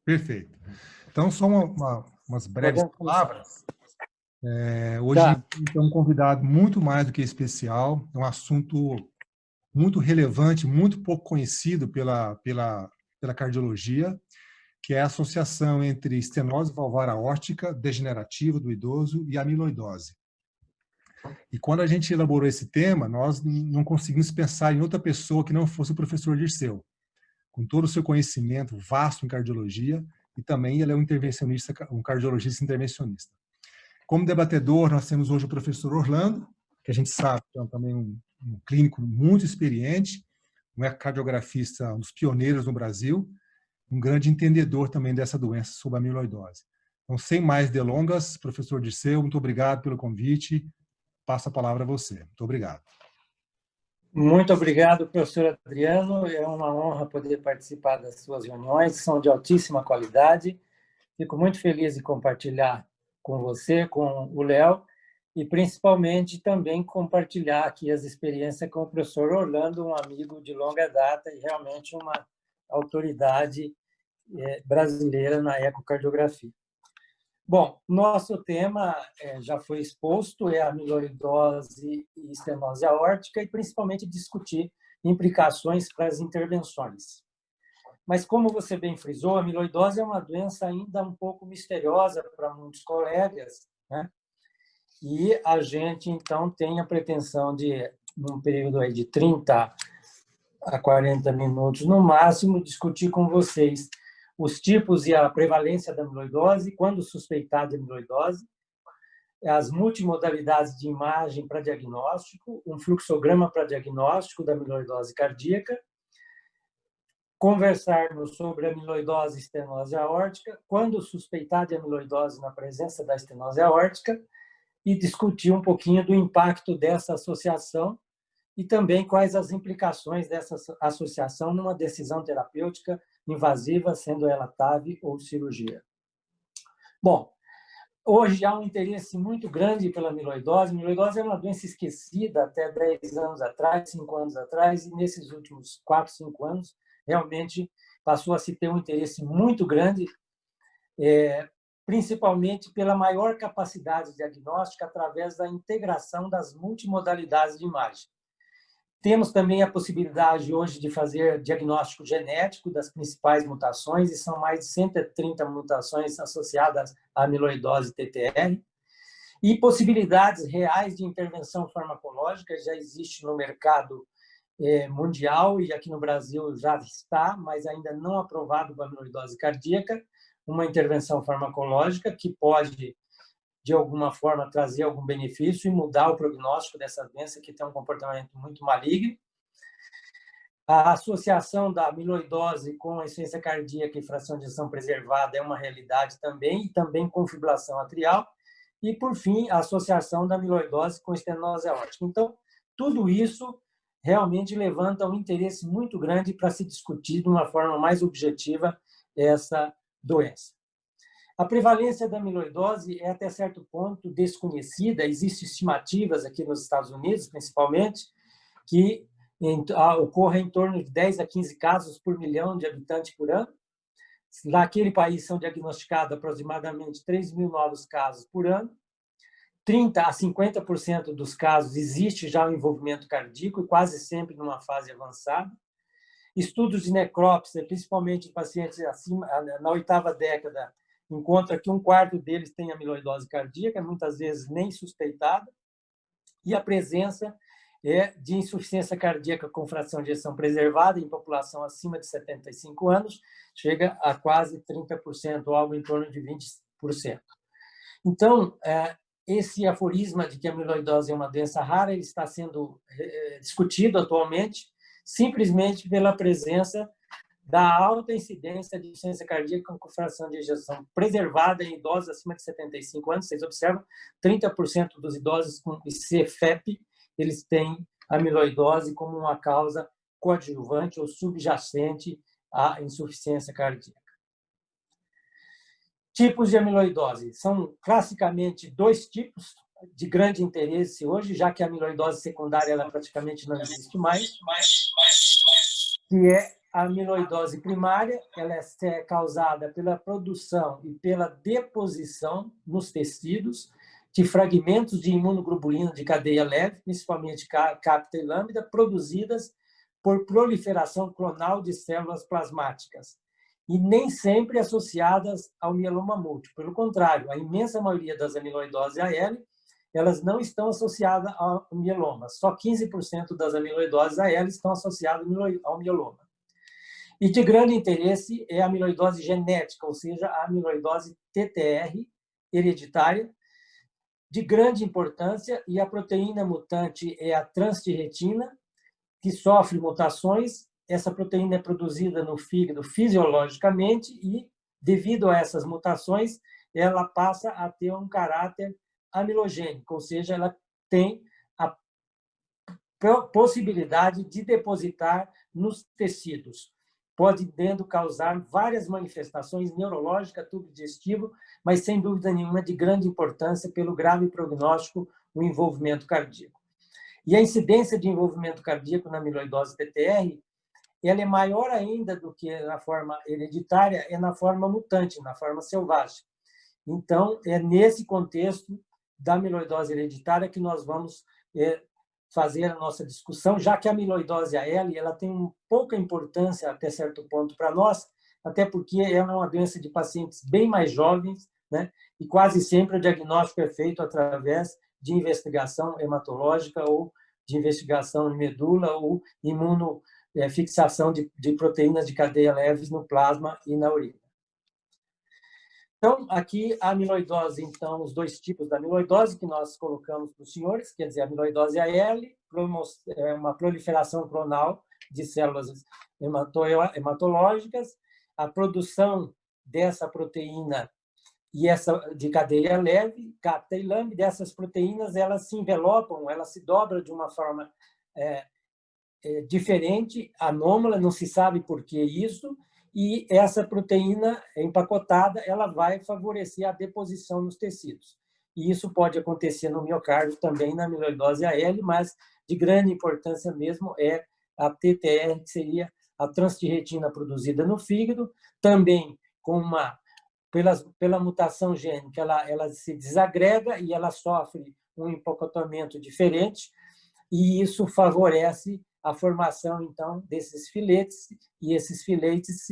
Perfeito. Então, só umas breves Podemos começar. palavras. Hoje Tá. é um convidado muito mais do que especial, é um assunto muito relevante, muito pouco conhecido pela cardiologia, que é a associação entre estenose valvar aórtica degenerativa do idoso e amiloidose. E quando a gente elaborou esse tema, nós não conseguimos pensar em outra pessoa que não fosse o professor Dirceu, com todo o seu conhecimento vasto em cardiologia, e também ele é um intervencionista, um cardiologista intervencionista. Como debatedor, nós temos hoje o professor Orlando, que a gente sabe que é também um clínico muito experiente, um cardiografista, um dos pioneiros no Brasil, um grande entendedor também dessa doença sob amiloidose. Então, sem mais delongas, professor Dirceu, muito obrigado pelo convite. Passo a palavra a você. Muito obrigado. Muito obrigado, professor Adriano. É uma honra poder participar das suas reuniões, que são de altíssima qualidade. Fico muito feliz de compartilhar com você, com o Léo, e principalmente também compartilhar aqui as experiências com o professor Orlando, um amigo de longa data e realmente uma autoridade brasileira na ecocardiografia. Bom, nosso tema já foi exposto, é a amiloidose e estenose aórtica, e principalmente discutir implicações para as intervenções. Mas, como você bem frisou, a amiloidose é uma doença ainda um pouco misteriosa para muitos colegas, né? E a gente, então, tem a pretensão de, num período aí de 30 a 40 minutos, no máximo, discutir com vocês os tipos e a prevalência da amiloidose, quando suspeitar de amiloidose, as multimodalidades de imagem para diagnóstico, um fluxograma para diagnóstico da amiloidose cardíaca, conversarmos sobre amiloidose e estenose aórtica, quando suspeitar de amiloidose na presença da estenose aórtica, e discutir um pouquinho do impacto dessa associação e também quais as implicações dessa associação numa decisão terapêutica invasiva, sendo ela TAV ou cirurgia. Bom, hoje há um interesse muito grande pela amiloidose. A amiloidose é uma doença esquecida até 10 anos atrás, 5 anos atrás, e nesses últimos 4, 5 anos, realmente passou a se ter um interesse muito grande, principalmente pela maior capacidade diagnóstica através da integração das multimodalidades de imagem. Temos também a possibilidade hoje de fazer diagnóstico genético das principais mutações, e são mais de 130 mutações associadas à amiloidose TTR, e possibilidades reais de intervenção farmacológica. Já existe no mercado mundial, e aqui no Brasil já está, mas ainda não aprovado para amiloidose cardíaca, uma intervenção farmacológica que pode, de alguma forma, trazer algum benefício e mudar o prognóstico dessa doença, que tem um comportamento muito maligno. A associação da amiloidose com a insuficiência cardíaca e fração de ejeção preservada é uma realidade também, e também com fibrilação atrial. E, por fim, a associação da amiloidose com estenose aórtica. Então, tudo isso realmente levanta um interesse muito grande para se discutir de uma forma mais objetiva essa doença. A prevalência da amiloidose é, até certo ponto, desconhecida. Existem estimativas aqui nos Estados Unidos, principalmente, que ocorre em torno de 10 a 15 casos por milhão de habitantes por ano. Naquele país são diagnosticados aproximadamente 3 mil novos casos por ano. 30 a 50% dos casos existe já o envolvimento cardíaco, e quase sempre numa fase avançada. Estudos de necrópsia, principalmente em pacientes acima, na 8ª década, encontra que 1/4 deles tem amiloidose cardíaca, muitas vezes nem suspeitada, e a presença de insuficiência cardíaca com fração de ejeção preservada em população acima de 75 anos chega a quase 30%, ou algo em torno de 20%. Então, esse aforisma de que a amiloidose é uma doença rara, ele está sendo discutido atualmente simplesmente pela presença da alta incidência de insuficiência cardíaca com fração de ejeção preservada em idosos acima de 75 anos. Vocês observam, 30% dos idosos com IC-FEP, eles têm amiloidose como uma causa coadjuvante ou subjacente à insuficiência cardíaca. Tipos de amiloidose. São, classicamente, 2 tipos de grande interesse hoje, já que a amiloidose secundária ela praticamente não existe mais, que é A amiloidose primária, ela é causada pela produção e pela deposição nos tecidos de fragmentos de imunoglobulina de cadeia leve, principalmente capta e lambda, produzidas por proliferação clonal de células plasmáticas, e nem sempre associadas ao mieloma múltiplo. Pelo contrário, a imensa maioria das amiloidoses AL, elas não estão associadas ao mieloma. Só 15% das amiloidoses AL estão associadas ao mieloma. E de grande interesse é a amiloidose genética, ou seja, a amiloidose TTR hereditária, de grande importância, e a proteína mutante é a transtirretina, que sofre mutações. Essa proteína é produzida no fígado fisiologicamente e, devido a essas mutações, ela passa a ter um caráter amilogênico, ou seja, ela tem a possibilidade de depositar nos tecidos, podendo causar várias manifestações neurológicas, tubo digestivo, mas sem dúvida nenhuma de grande importância pelo grave prognóstico no envolvimento cardíaco. E a incidência de envolvimento cardíaco na amiloidose TTR, ela é maior ainda do que na forma hereditária, é na forma mutante, na forma selvagem. Então, é nesse contexto da amiloidose hereditária que nós vamos fazer a nossa discussão, já que a amiloidose AL ela tem pouca importância até certo ponto para nós, até porque ela é uma doença de pacientes bem mais jovens, né? E quase sempre o diagnóstico é feito através de investigação hematológica ou de investigação de medula ou imunofixação de proteínas de cadeia leves no plasma e na urina. Então, aqui a amiloidose, então, os dois tipos da amiloidose que nós colocamos para os senhores, quer dizer, a amiloidose AL, uma proliferação clonal de células hematológicas, a produção dessa proteína e essa de cadeia leve, capta e lambda, dessas proteínas, elas se envelopam, elas se dobram de uma forma diferente, anômala, não se sabe por que isso, e essa proteína empacotada, ela vai favorecer a deposição nos tecidos. E isso pode acontecer no miocárdio também, na amiloidose AL, mas de grande importância mesmo é a TTR, que seria a transtirretina produzida no fígado, também pela mutação gênica, ela se desagrega e ela sofre um empacotamento diferente, e isso favorece a formação, então, desses filetes, e esses filetes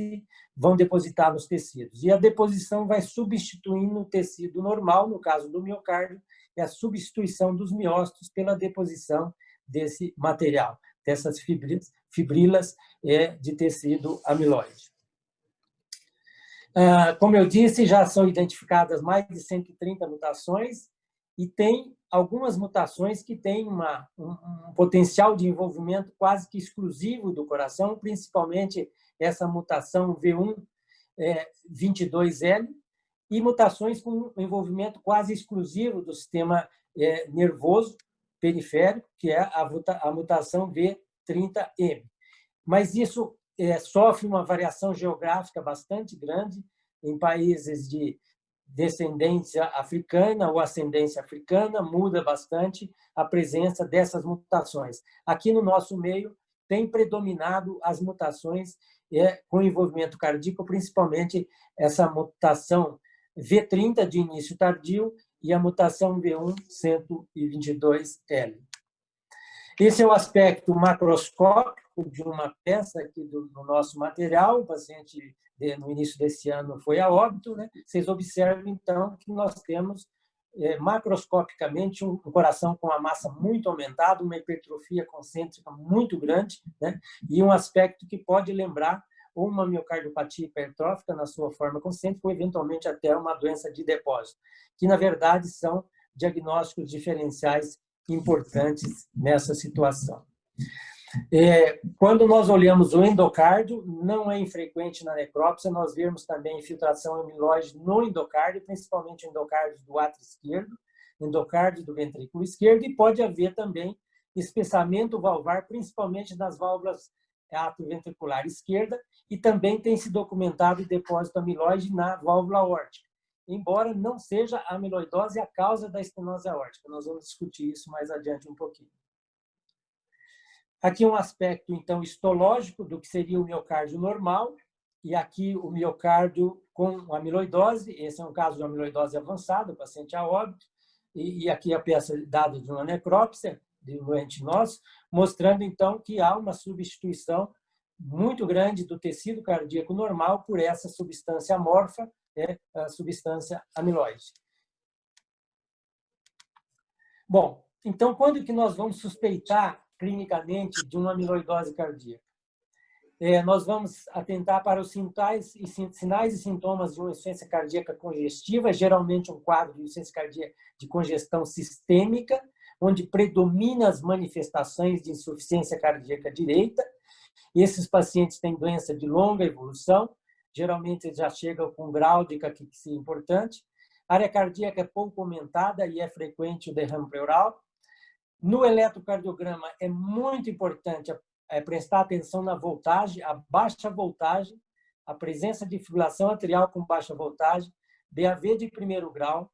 vão depositar nos tecidos. E a deposição vai substituindo o tecido normal, no caso do miocárdio, é a substituição dos miócitos pela deposição desse material, dessas fibrilas de tecido amiloide. Como eu disse, já são identificadas mais de 130 mutações, e tem algumas mutações que têm um potencial de envolvimento quase que exclusivo do coração, principalmente essa mutação V122L, e mutações com envolvimento quase exclusivo do sistema nervoso periférico, que é a mutação V30M. Mas isso sofre uma variação geográfica bastante grande em países de descendência africana ou ascendência africana, muda bastante a presença dessas mutações. Aqui no nosso meio tem predominado as mutações com envolvimento cardíaco, principalmente essa mutação V30 de início tardio e a mutação V122L. Esse é o aspecto macroscópico de uma peça aqui do nosso material. O paciente, no início desse ano, foi a óbito, né? Vocês observam, então, que nós temos macroscopicamente um coração com uma massa muito aumentada, uma hipertrofia concêntrica muito grande, né? E um aspecto que pode lembrar ou uma miocardiopatia hipertrófica na sua forma concêntrica, ou eventualmente até uma doença de depósito, que, na verdade, são diagnósticos diferenciais importantes nessa situação. Quando nós olhamos o endocárdio, não é infrequente na necrópsia nós vermos também infiltração amiloide no endocárdio, principalmente endocárdio do átrio esquerdo, endocárdio do ventrículo esquerdo, e pode haver também espessamento valvar, principalmente nas válvulas atrioventricular esquerda, e também tem se documentado depósito amiloide na válvula aórtica, embora não seja a amiloidose a causa da estenose aórtica. Nós vamos discutir isso mais adiante um pouquinho. Aqui um aspecto, então, histológico do que seria o miocárdio normal, e aqui o miocárdio com amiloidose. Esse é um caso de amiloidose avançada, o paciente a óbito, e aqui a peça dada de uma necrópsia de um doente nosso, mostrando, então, que há uma substituição muito grande do tecido cardíaco normal por essa substância amorfa, a substância amiloide. Bom, então, quando que nós vamos suspeitar clinicamente de uma amiloidose cardíaca? Nós vamos atentar para os sinais e sintomas de uma insuficiência cardíaca congestiva, geralmente um quadro de insuficiência cardíaca de congestão sistêmica, onde predominam as manifestações de insuficiência cardíaca direita. Esses pacientes têm doença de longa evolução, geralmente eles já chegam com grau de caquexia importante. A área cardíaca é pouco aumentada e é frequente o derrame pleural. No eletrocardiograma é muito importante prestar atenção na voltagem, a baixa voltagem, a presença de fibrilação atrial com baixa voltagem, BAV de primeiro grau,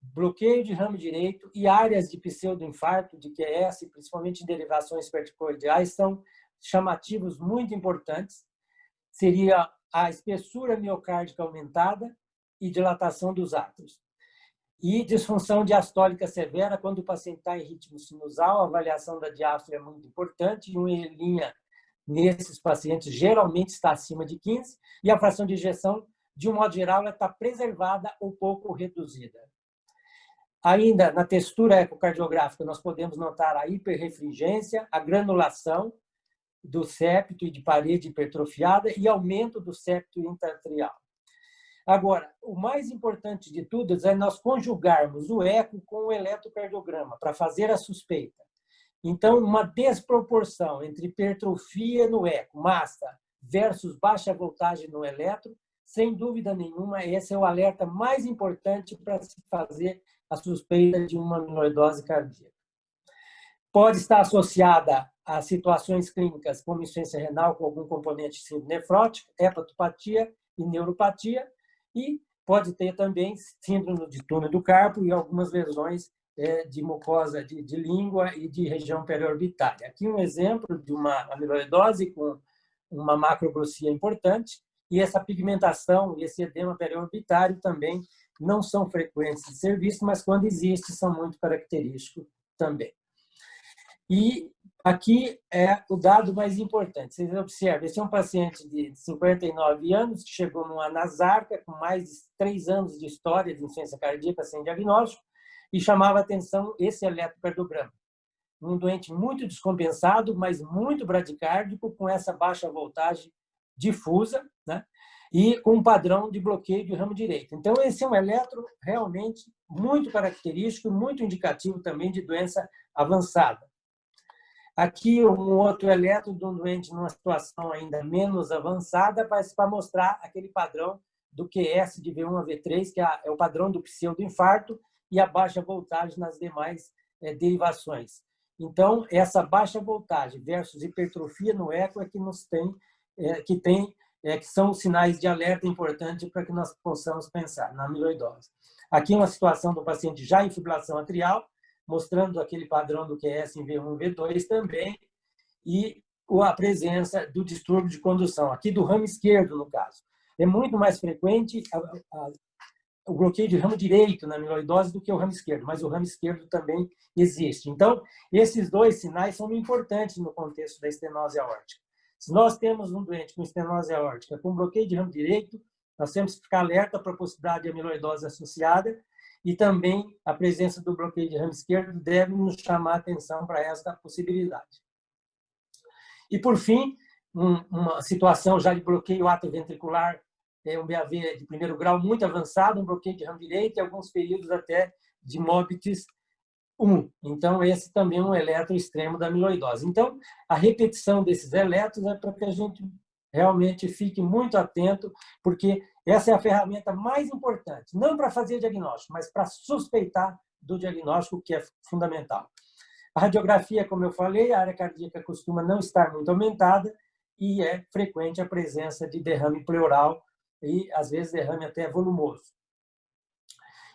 bloqueio de ramo direito e áreas de pseudoinfarto, de QS, principalmente em derivações verticoidiais, são chamativos muito importantes. Seria a espessura miocárdica aumentada e dilatação dos átrios. E disfunção diastólica severa, quando o paciente está em ritmo sinusal, a avaliação da diástole é muito importante, e uma linha nesses pacientes geralmente está acima de 15, e a fração de ejeção, de um modo geral, ela está preservada ou pouco reduzida. Ainda na textura ecocardiográfica, nós podemos notar a hiperrefringência, a granulação do septo e de parede hipertrofiada e aumento do septo intra-atrial. Agora, o mais importante de tudo é nós conjugarmos o eco com o eletrocardiograma para fazer a suspeita. Então, uma desproporção entre hipertrofia no eco, massa, versus baixa voltagem no eletro, sem dúvida nenhuma, esse é o alerta mais importante para se fazer a suspeita de uma amiloidose cardíaca. Pode estar associada a situações clínicas como insuficiência renal com algum componente nefrótico, hepatopatia e neuropatia, e pode ter também síndrome de túnel do carpo e algumas lesões de mucosa de língua e de região periorbitária. Aqui um exemplo de uma amiloidose com uma macroglossia importante, e essa pigmentação e esse edema periorbitário também não são frequentes de ser vistos, mas quando existe são muito característicos também. E aqui é o dado mais importante. Vocês observam, esse é um paciente de 59 anos que chegou numa Nasarca com mais de 3 anos de história de insuficiência cardíaca sem diagnóstico e chamava atenção esse eletrocardiograma. Um doente muito descompensado, mas muito bradicárdico, com essa baixa voltagem difusa, né? E com um padrão de bloqueio de ramo direito. Então, esse é um eletro realmente muito característico, muito indicativo também de doença avançada. Aqui, um outro eletro de um doente numa situação ainda menos avançada, para mostrar aquele padrão do QS de V1 a V3, que é o padrão do pseudoinfarto, e a baixa voltagem nas demais derivações. Então, essa baixa voltagem versus hipertrofia no eco é que nos tem, que são os sinais de alerta importantes para que nós possamos pensar na amiloidose. Aqui uma situação do paciente já em fibrilação atrial, mostrando aquele padrão do QS em V1 e V2 também, e a presença do distúrbio de condução, aqui do ramo esquerdo, no caso. É muito mais frequente o bloqueio de ramo direito na amiloidose do que o ramo esquerdo, mas o ramo esquerdo também existe. Então, esses dois sinais são importantes no contexto da estenose aórtica. Se nós temos um doente com estenose aórtica com bloqueio de ramo direito, nós temos que ficar alerta para a possibilidade de amiloidose associada, e também a presença do bloqueio de ramo esquerdo deve nos chamar a atenção para esta possibilidade. E, por fim, uma situação já de bloqueio atrioventricular, um BAV de primeiro grau muito avançado, um bloqueio de ramo direito e alguns períodos até de MOBITs 1. Então, esse também é um eletro extremo da amiloidose. Então, a repetição desses eletros é para que a gente realmente fique muito atento, porque essa é a ferramenta mais importante, não para fazer diagnóstico, mas para suspeitar do diagnóstico, que é fundamental. A radiografia, como eu falei, a área cardíaca costuma não estar muito aumentada e é frequente a presença de derrame pleural e, às vezes, derrame até volumoso.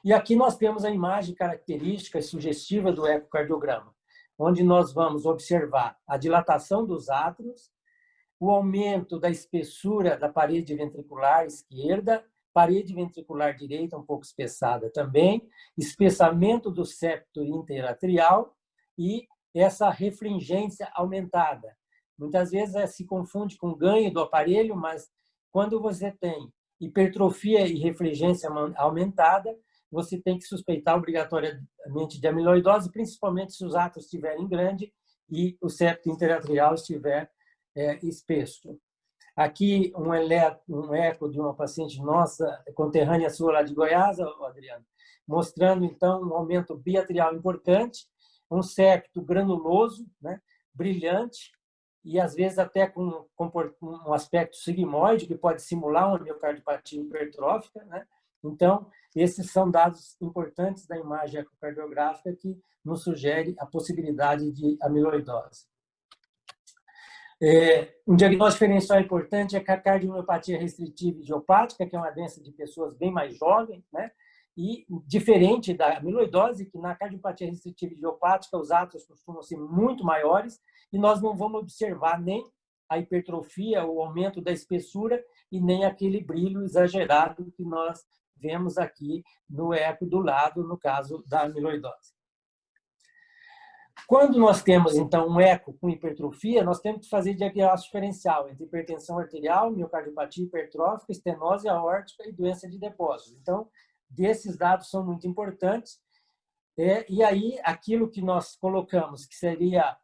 E aqui nós temos a imagem característica e sugestiva do ecocardiograma. onde nós vamos observar a dilatação dos átrios, o aumento da espessura da parede ventricular esquerda, parede ventricular direita um pouco espessada também, espessamento do septo interatrial e essa refringência aumentada. Muitas vezes se confunde com ganho do aparelho, mas quando você tem hipertrofia e refringência aumentada, você tem que suspeitar obrigatoriamente de amiloidose, principalmente se os átrios estiverem grandes e o septo interatrial estiver espesso. Aqui um eco de uma paciente nossa, conterrânea sua lá de Goiás, Adriano, mostrando então um aumento biatrial importante, um septo granuloso, né, brilhante, e às vezes até com um aspecto sigmoide, que pode simular uma miocardiopatia hipertrófica, né? Então, esses são dados importantes da imagem ecocardiográfica que nos sugere a possibilidade de amiloidose. Um diagnóstico diferencial importante é que a cardiomiopatia restritiva idiopática, que é uma doença de pessoas bem mais jovens, né? E diferente da amiloidose, que na cardiopatia restritiva idiopática os átrios costumam ser muito maiores e nós não vamos observar nem a hipertrofia, o aumento da espessura e nem aquele brilho exagerado que nós vemos aqui no eco do lado, no caso da amiloidose. Quando nós temos, então, um eco com hipertrofia, nós temos que fazer diagnóstico diferencial entre hipertensão arterial, miocardiopatia hipertrófica, estenose aórtica e doença de depósito. Então, desses dados são muito importantes. E aí, aquilo que nós colocamos, que seria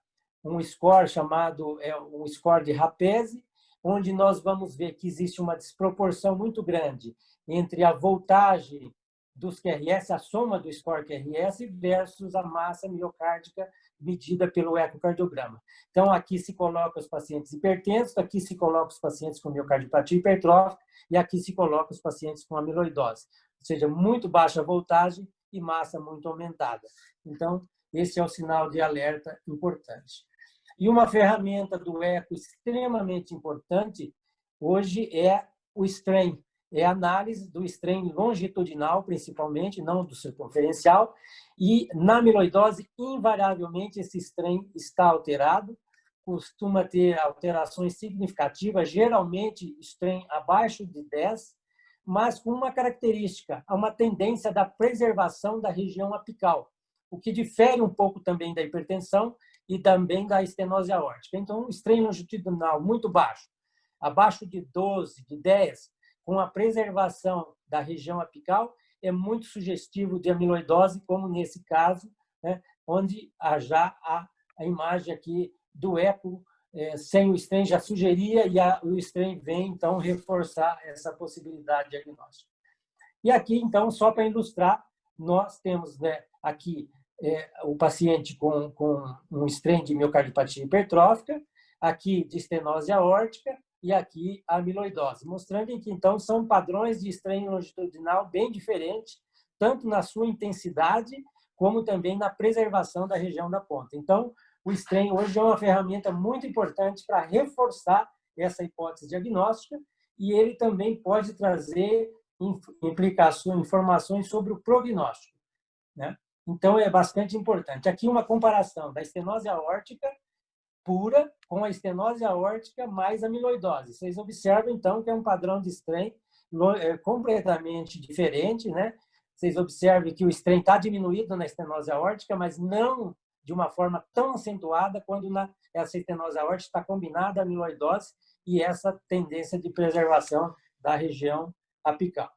um score chamado um score de Rapese, onde nós vamos ver que existe uma desproporção muito grande entre a voltagem dos QRS, a soma do score QRS versus a massa miocárdica medida pelo ecocardiograma. Então, aqui se coloca os pacientes hipertensos, aqui se coloca os pacientes com miocardiopatia hipertrófica e aqui se coloca os pacientes com amiloidose. Ou seja, muito baixa voltagem e massa muito aumentada. Então, esse é o sinal de alerta importante. E uma ferramenta do eco extremamente importante hoje é o strain. É a análise do strain longitudinal, principalmente, não do circunferencial. E na amiloidose, invariavelmente, esse strain está alterado, costuma ter alterações significativas, geralmente strain abaixo de 10, mas com uma característica, uma tendência da preservação da região apical, o que difere um pouco também da hipertensão e também da estenose aórtica. Então, um strain longitudinal muito baixo, abaixo de 12, de 10, com a preservação da região apical, é muito sugestivo de amiloidose, como nesse caso, né, onde já a imagem aqui do eco sem o strain já sugeria e o strain vem, então, reforçar essa possibilidade diagnóstica. E aqui, então, só para ilustrar, nós temos, né, aqui o paciente com um strain de miocardiopatia hipertrófica, aqui de estenose aórtica e aqui a amiloidose, mostrando que, então, são padrões de strain longitudinal bem diferentes, tanto na sua intensidade, como também na preservação da região da ponta. Então, o strain hoje é uma ferramenta muito importante para reforçar essa hipótese diagnóstica e ele também pode trazer implicações, informações sobre o prognóstico, né? Então, é bastante importante. Aqui uma comparação da estenose aórtica pura com a estenose aórtica mais amiloidose. Vocês observam, então, que é um padrão de strain completamente diferente, né? Vocês observam que o strain está diminuído na estenose aórtica, mas não de uma forma tão acentuada quando essa estenose aórtica está combinada à amiloidose e essa tendência de preservação da região apical.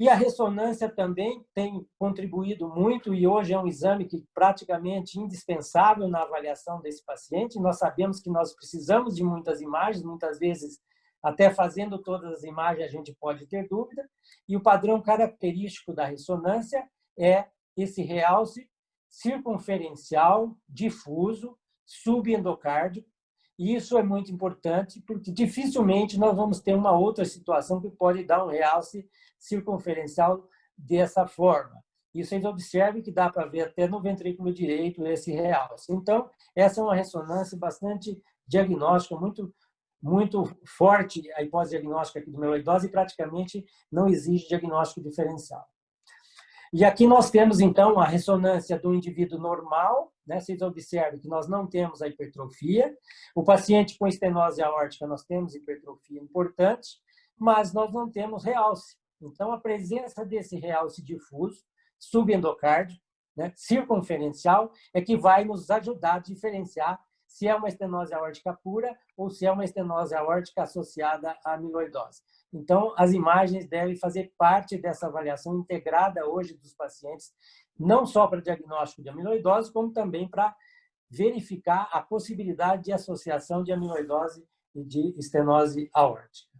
E a ressonância também tem contribuído muito e hoje é um exame que praticamente indispensável na avaliação desse paciente. Nós sabemos que nós precisamos de muitas imagens, muitas vezes até fazendo todas as imagens a gente pode ter dúvida. E o padrão característico da ressonância é esse realce circunferencial, difuso, subendocárdico. E isso é muito importante porque dificilmente nós vamos ter uma outra situação que pode dar um realce circunferencial dessa forma. E vocês observem que dá para ver até no ventrículo direito esse realce. Então, essa é uma ressonância bastante diagnóstica, muito forte, a hipótese diagnóstica aqui do amiloidose, e praticamente não exige diagnóstico diferencial. E aqui nós temos, então, a ressonância do indivíduo normal, né? Vocês observam que nós não temos a hipertrofia. O paciente com estenose aórtica, nós temos hipertrofia importante, mas nós não temos realce. Então, a presença desse realce difuso, subendocárdio, né, circunferencial, é que vai nos ajudar a diferenciar se é uma estenose aórtica pura ou se é uma estenose aórtica associada à amiloidose. Então, as imagens devem fazer parte dessa avaliação integrada hoje dos pacientes, não só para diagnóstico de amiloidose, como também para verificar a possibilidade de associação de amiloidose e de estenose aórtica.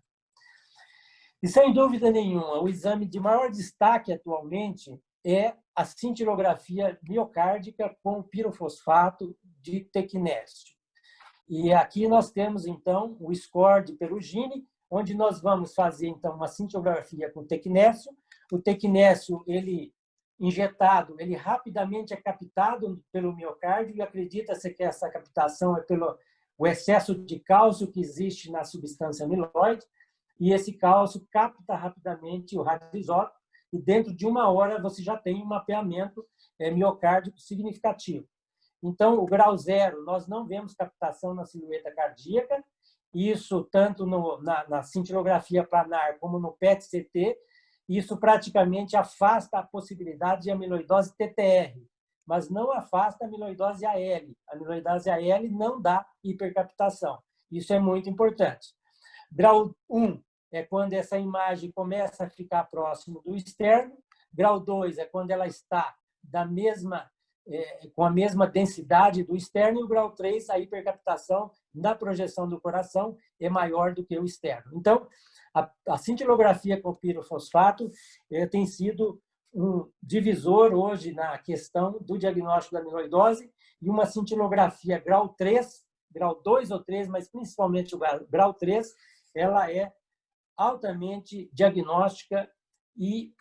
E, sem dúvida nenhuma, o exame de maior destaque atualmente é a cintilografia miocárdica com pirofosfato de tecnésio. E aqui nós temos, então, o score de Perugini, onde nós vamos fazer, então, uma cintilografia com tecnésio. O tecnésio, ele injetado, ele rapidamente é captado pelo miocárdio e acredita-se que essa captação é pelo o excesso de cálcio que existe na substância amiloide, e esse cálcio capta rapidamente o radioisótopo, e dentro de 1 hora você já tem um mapeamento miocárdico significativo. Então, o grau 0, nós não vemos captação na silhueta cardíaca, isso tanto na cintilografia planar como no PET-CT, isso praticamente afasta a possibilidade de amiloidose TTR, mas não afasta a amiloidose AL. A amiloidose AL não dá hipercaptação. Isso é muito importante. Grau 1 é quando essa imagem começa a ficar próximo do externo. Grau 2 é quando ela está com a mesma densidade do externo. E o grau 3, a hipercaptação na projeção do coração é maior do que o externo. Então, a cintilografia com pirofosfato tem sido um divisor hoje na questão do diagnóstico da amiloidose, e uma cintilografia grau 3, grau 2 ou 3, mas principalmente o grau 3, ela é altamente diagnóstica e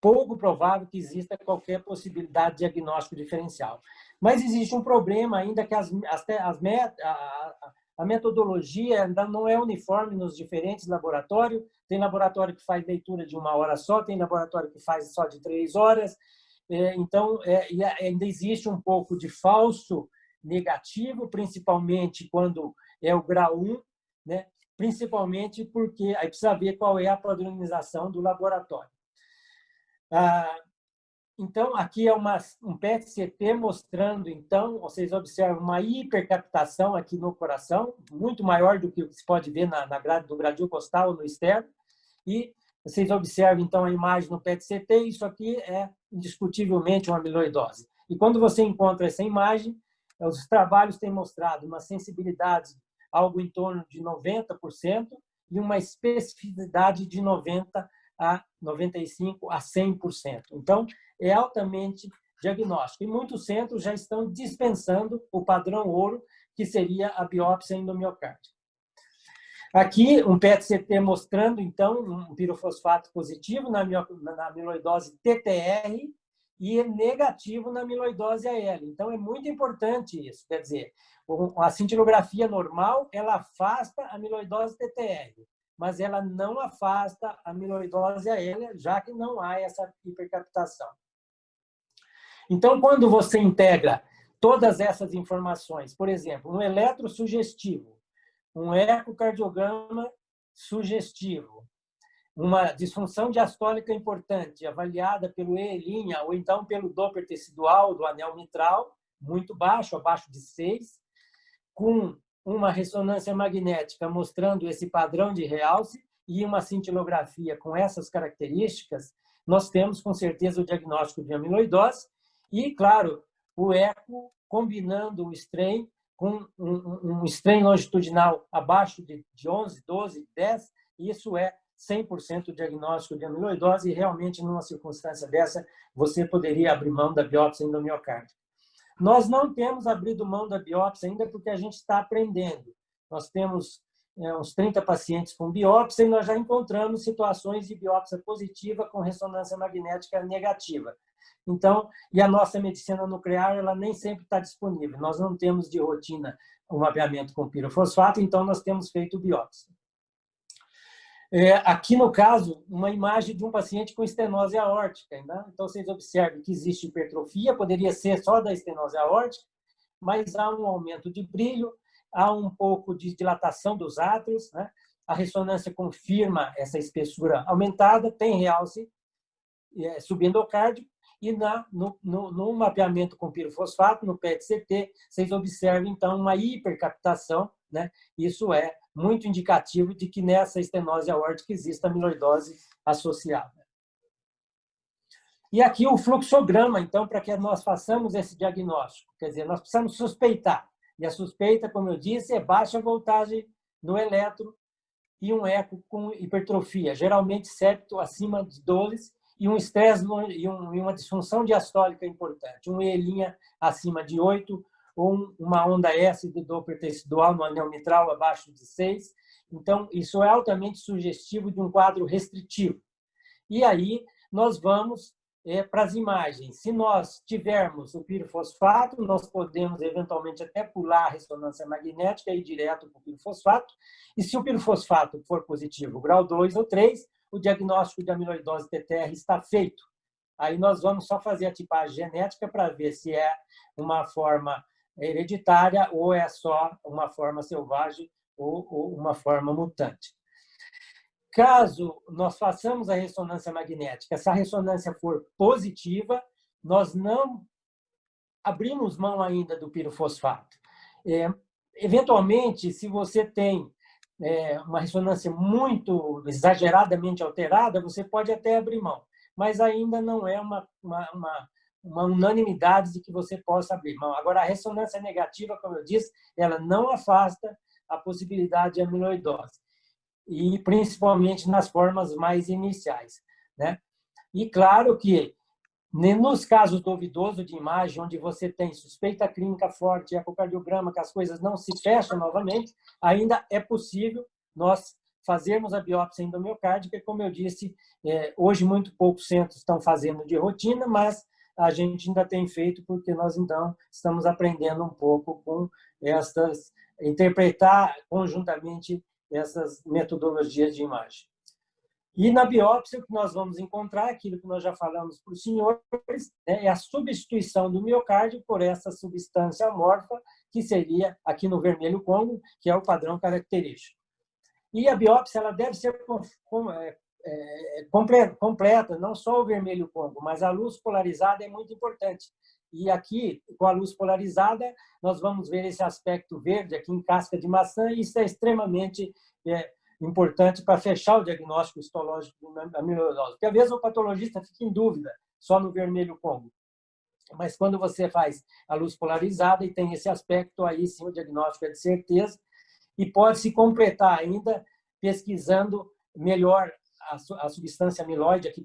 pouco provável que exista qualquer possibilidade de diagnóstico diferencial. Mas existe um problema ainda, que a metodologia ainda não é uniforme nos diferentes laboratórios. Tem laboratório que faz leitura de 1 hora só, tem laboratório que faz só de 3 horas. Então, ainda existe um pouco de falso negativo, principalmente quando é o grau 1, né? Principalmente porque aí precisa ver qual é a padronização do laboratório. Então, aqui é um PET-CT mostrando, então, vocês observam uma hipercaptação aqui no coração, muito maior do que se pode ver na grade do gradil costal no externo. E vocês observam, então, a imagem no PET-CT, isso aqui é indiscutivelmente uma amiloidose. E quando você encontra essa imagem, os trabalhos têm mostrado uma sensibilidade algo em torno de 90% e uma especificidade de 90% a 95% a 100%. Então, é altamente diagnóstico. E muitos centros já estão dispensando o padrão ouro, que seria a biópsia endomiocárdica. Aqui, um PET-CT mostrando, então, um pirofosfato positivo na amiloidose TTR e negativo na amiloidose AL. Então, é muito importante isso. Quer dizer, a cintilografia normal, ela afasta a amiloidose TTR, mas ela não afasta a amiloidose AL, já que não há essa hipercaptação. Então, quando você integra todas essas informações, por exemplo, um eletrosugestivo, um ecocardiograma sugestivo, uma disfunção diastólica importante, avaliada pelo E' ou então pelo Doppler tecidual do anel mitral, muito baixo, abaixo de 6, com uma ressonância magnética mostrando esse padrão de realce e uma cintilografia com essas características, nós temos com certeza o diagnóstico de amiloidose e, claro, o eco combinando o strain com um strain longitudinal abaixo de 11, 12, 10, isso é 100% diagnóstico de amiloidose e realmente, numa circunstância dessa, você poderia abrir mão da biópsia endomiocárdica. Nós não temos abrido mão da biópsia ainda porque a gente está aprendendo. Nós temos uns 30 pacientes com biópsia e nós já encontramos situações de biópsia positiva com ressonância magnética negativa. Então, e a nossa medicina nuclear, ela nem sempre está disponível. Nós não temos de rotina um mapeamento com pirofosfato, então nós temos feito biópsia. Aqui, no caso, uma imagem de um paciente com estenose aórtica. Né? Então, vocês observam que existe hipertrofia, poderia ser só da estenose aórtica, mas há um aumento de brilho, há um pouco de dilatação dos átrios, né? A ressonância confirma essa espessura aumentada, tem realce subendocárdico, e no mapeamento com pirofosfato, no PET-CT, vocês observam, então, uma hipercaptação, né? Isso é muito indicativo de que nessa estenose aórtica existe amiloidose associada. E aqui o fluxograma, então, para que nós façamos esse diagnóstico. Quer dizer, nós precisamos suspeitar. E a suspeita, como eu disse, é baixa voltagem no eletro e um eco com hipertrofia, geralmente septo acima de 12, e um estresse e uma disfunção diastólica importante, um E' acima de 8, ou uma onda S de Doppler tecidual no anel mitral abaixo de 6. Então, isso é altamente sugestivo de um quadro restritivo. E aí, nós vamos para as imagens. Se nós tivermos o pirofosfato, nós podemos, eventualmente, até pular a ressonância magnética e ir direto para o pirofosfato. E se o pirofosfato for positivo, grau 2 ou 3, o diagnóstico de amiloidose TTR está feito. Aí nós vamos só fazer a tipagem genética para ver se é uma forma hereditária ou é só uma forma selvagem ou uma forma mutante. Caso nós façamos a ressonância magnética, se a ressonância for positiva, nós não abrimos mão ainda do pirofosfato. Eventualmente, se você tem uma ressonância muito exageradamente alterada, você pode até abrir mão, mas ainda não é uma unanimidade de que você possa abrir mão. Agora, a ressonância negativa, como eu disse, ela não afasta a possibilidade de amiloidose, e principalmente nas formas mais iniciais, né? E claro que nos casos duvidosos de imagem, onde você tem suspeita clínica forte, ecocardiograma, que as coisas não se fecham novamente, ainda é possível nós fazermos a biópsia endomiocárdica. Como eu disse, hoje muito poucos centros estão fazendo de rotina, mas a gente ainda tem feito porque nós, então, estamos aprendendo um pouco com interpretar conjuntamente essas metodologias de imagem. E na biópsia, o que nós vamos encontrar, aquilo que nós já falamos para os senhores, é a substituição do miocárdio por essa substância amorfa, que seria aqui no vermelho Congo, que é o padrão característico. E a biópsia ela deve ser completa, não só o vermelho Congo, mas a luz polarizada é muito importante. E aqui, com a luz polarizada, nós vamos ver esse aspecto verde aqui em casca de maçã, e isso é extremamente importante para fechar o diagnóstico histológico da amiloidose. Porque às vezes o patologista fica em dúvida só no vermelho Congo. Mas quando você faz a luz polarizada e tem esse aspecto, aí sim o diagnóstico é de certeza, e pode se completar ainda pesquisando melhor a substância amiloide, aqui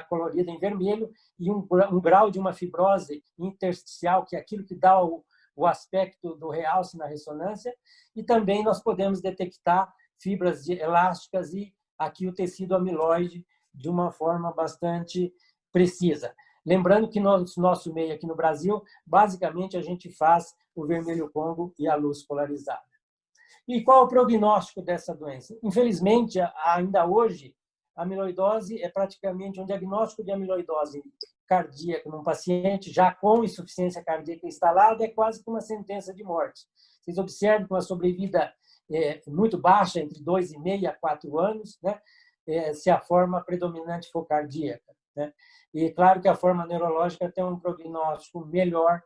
colorida em vermelho, e um grau de uma fibrose intersticial, que é aquilo que dá o aspecto do realce na ressonância, e também nós podemos detectar fibras elásticas e aqui o tecido amiloide de uma forma bastante precisa. Lembrando que no nosso meio aqui no Brasil, basicamente a gente faz o vermelho Congo e a luz polarizada. E qual o prognóstico dessa doença? Infelizmente, ainda hoje, a amiloidose é praticamente um diagnóstico de amiloidose cardíaca num paciente já com insuficiência cardíaca instalada, é quase que uma sentença de morte. Vocês observam que uma sobrevida muito baixa, entre 2,5 a 4 anos, né? Se a forma predominante for cardíaca, né? E claro que a forma neurológica tem um prognóstico melhor,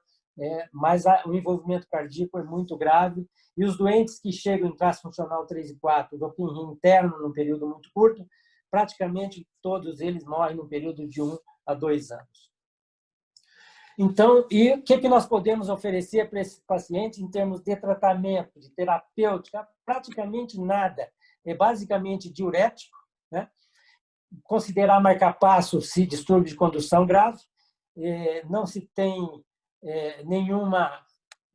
mas o envolvimento cardíaco é muito grave, e os doentes que chegam em classe funcional 3 e 4, do rim interno num período muito curto, praticamente todos eles morrem num período de 1 a 2 anos. Então, e o que nós podemos oferecer para esse paciente em termos de tratamento, de terapêutica? Praticamente nada. É basicamente diurético, né? Considerar marcapasso se distúrbio de condução grave, não se tem nenhum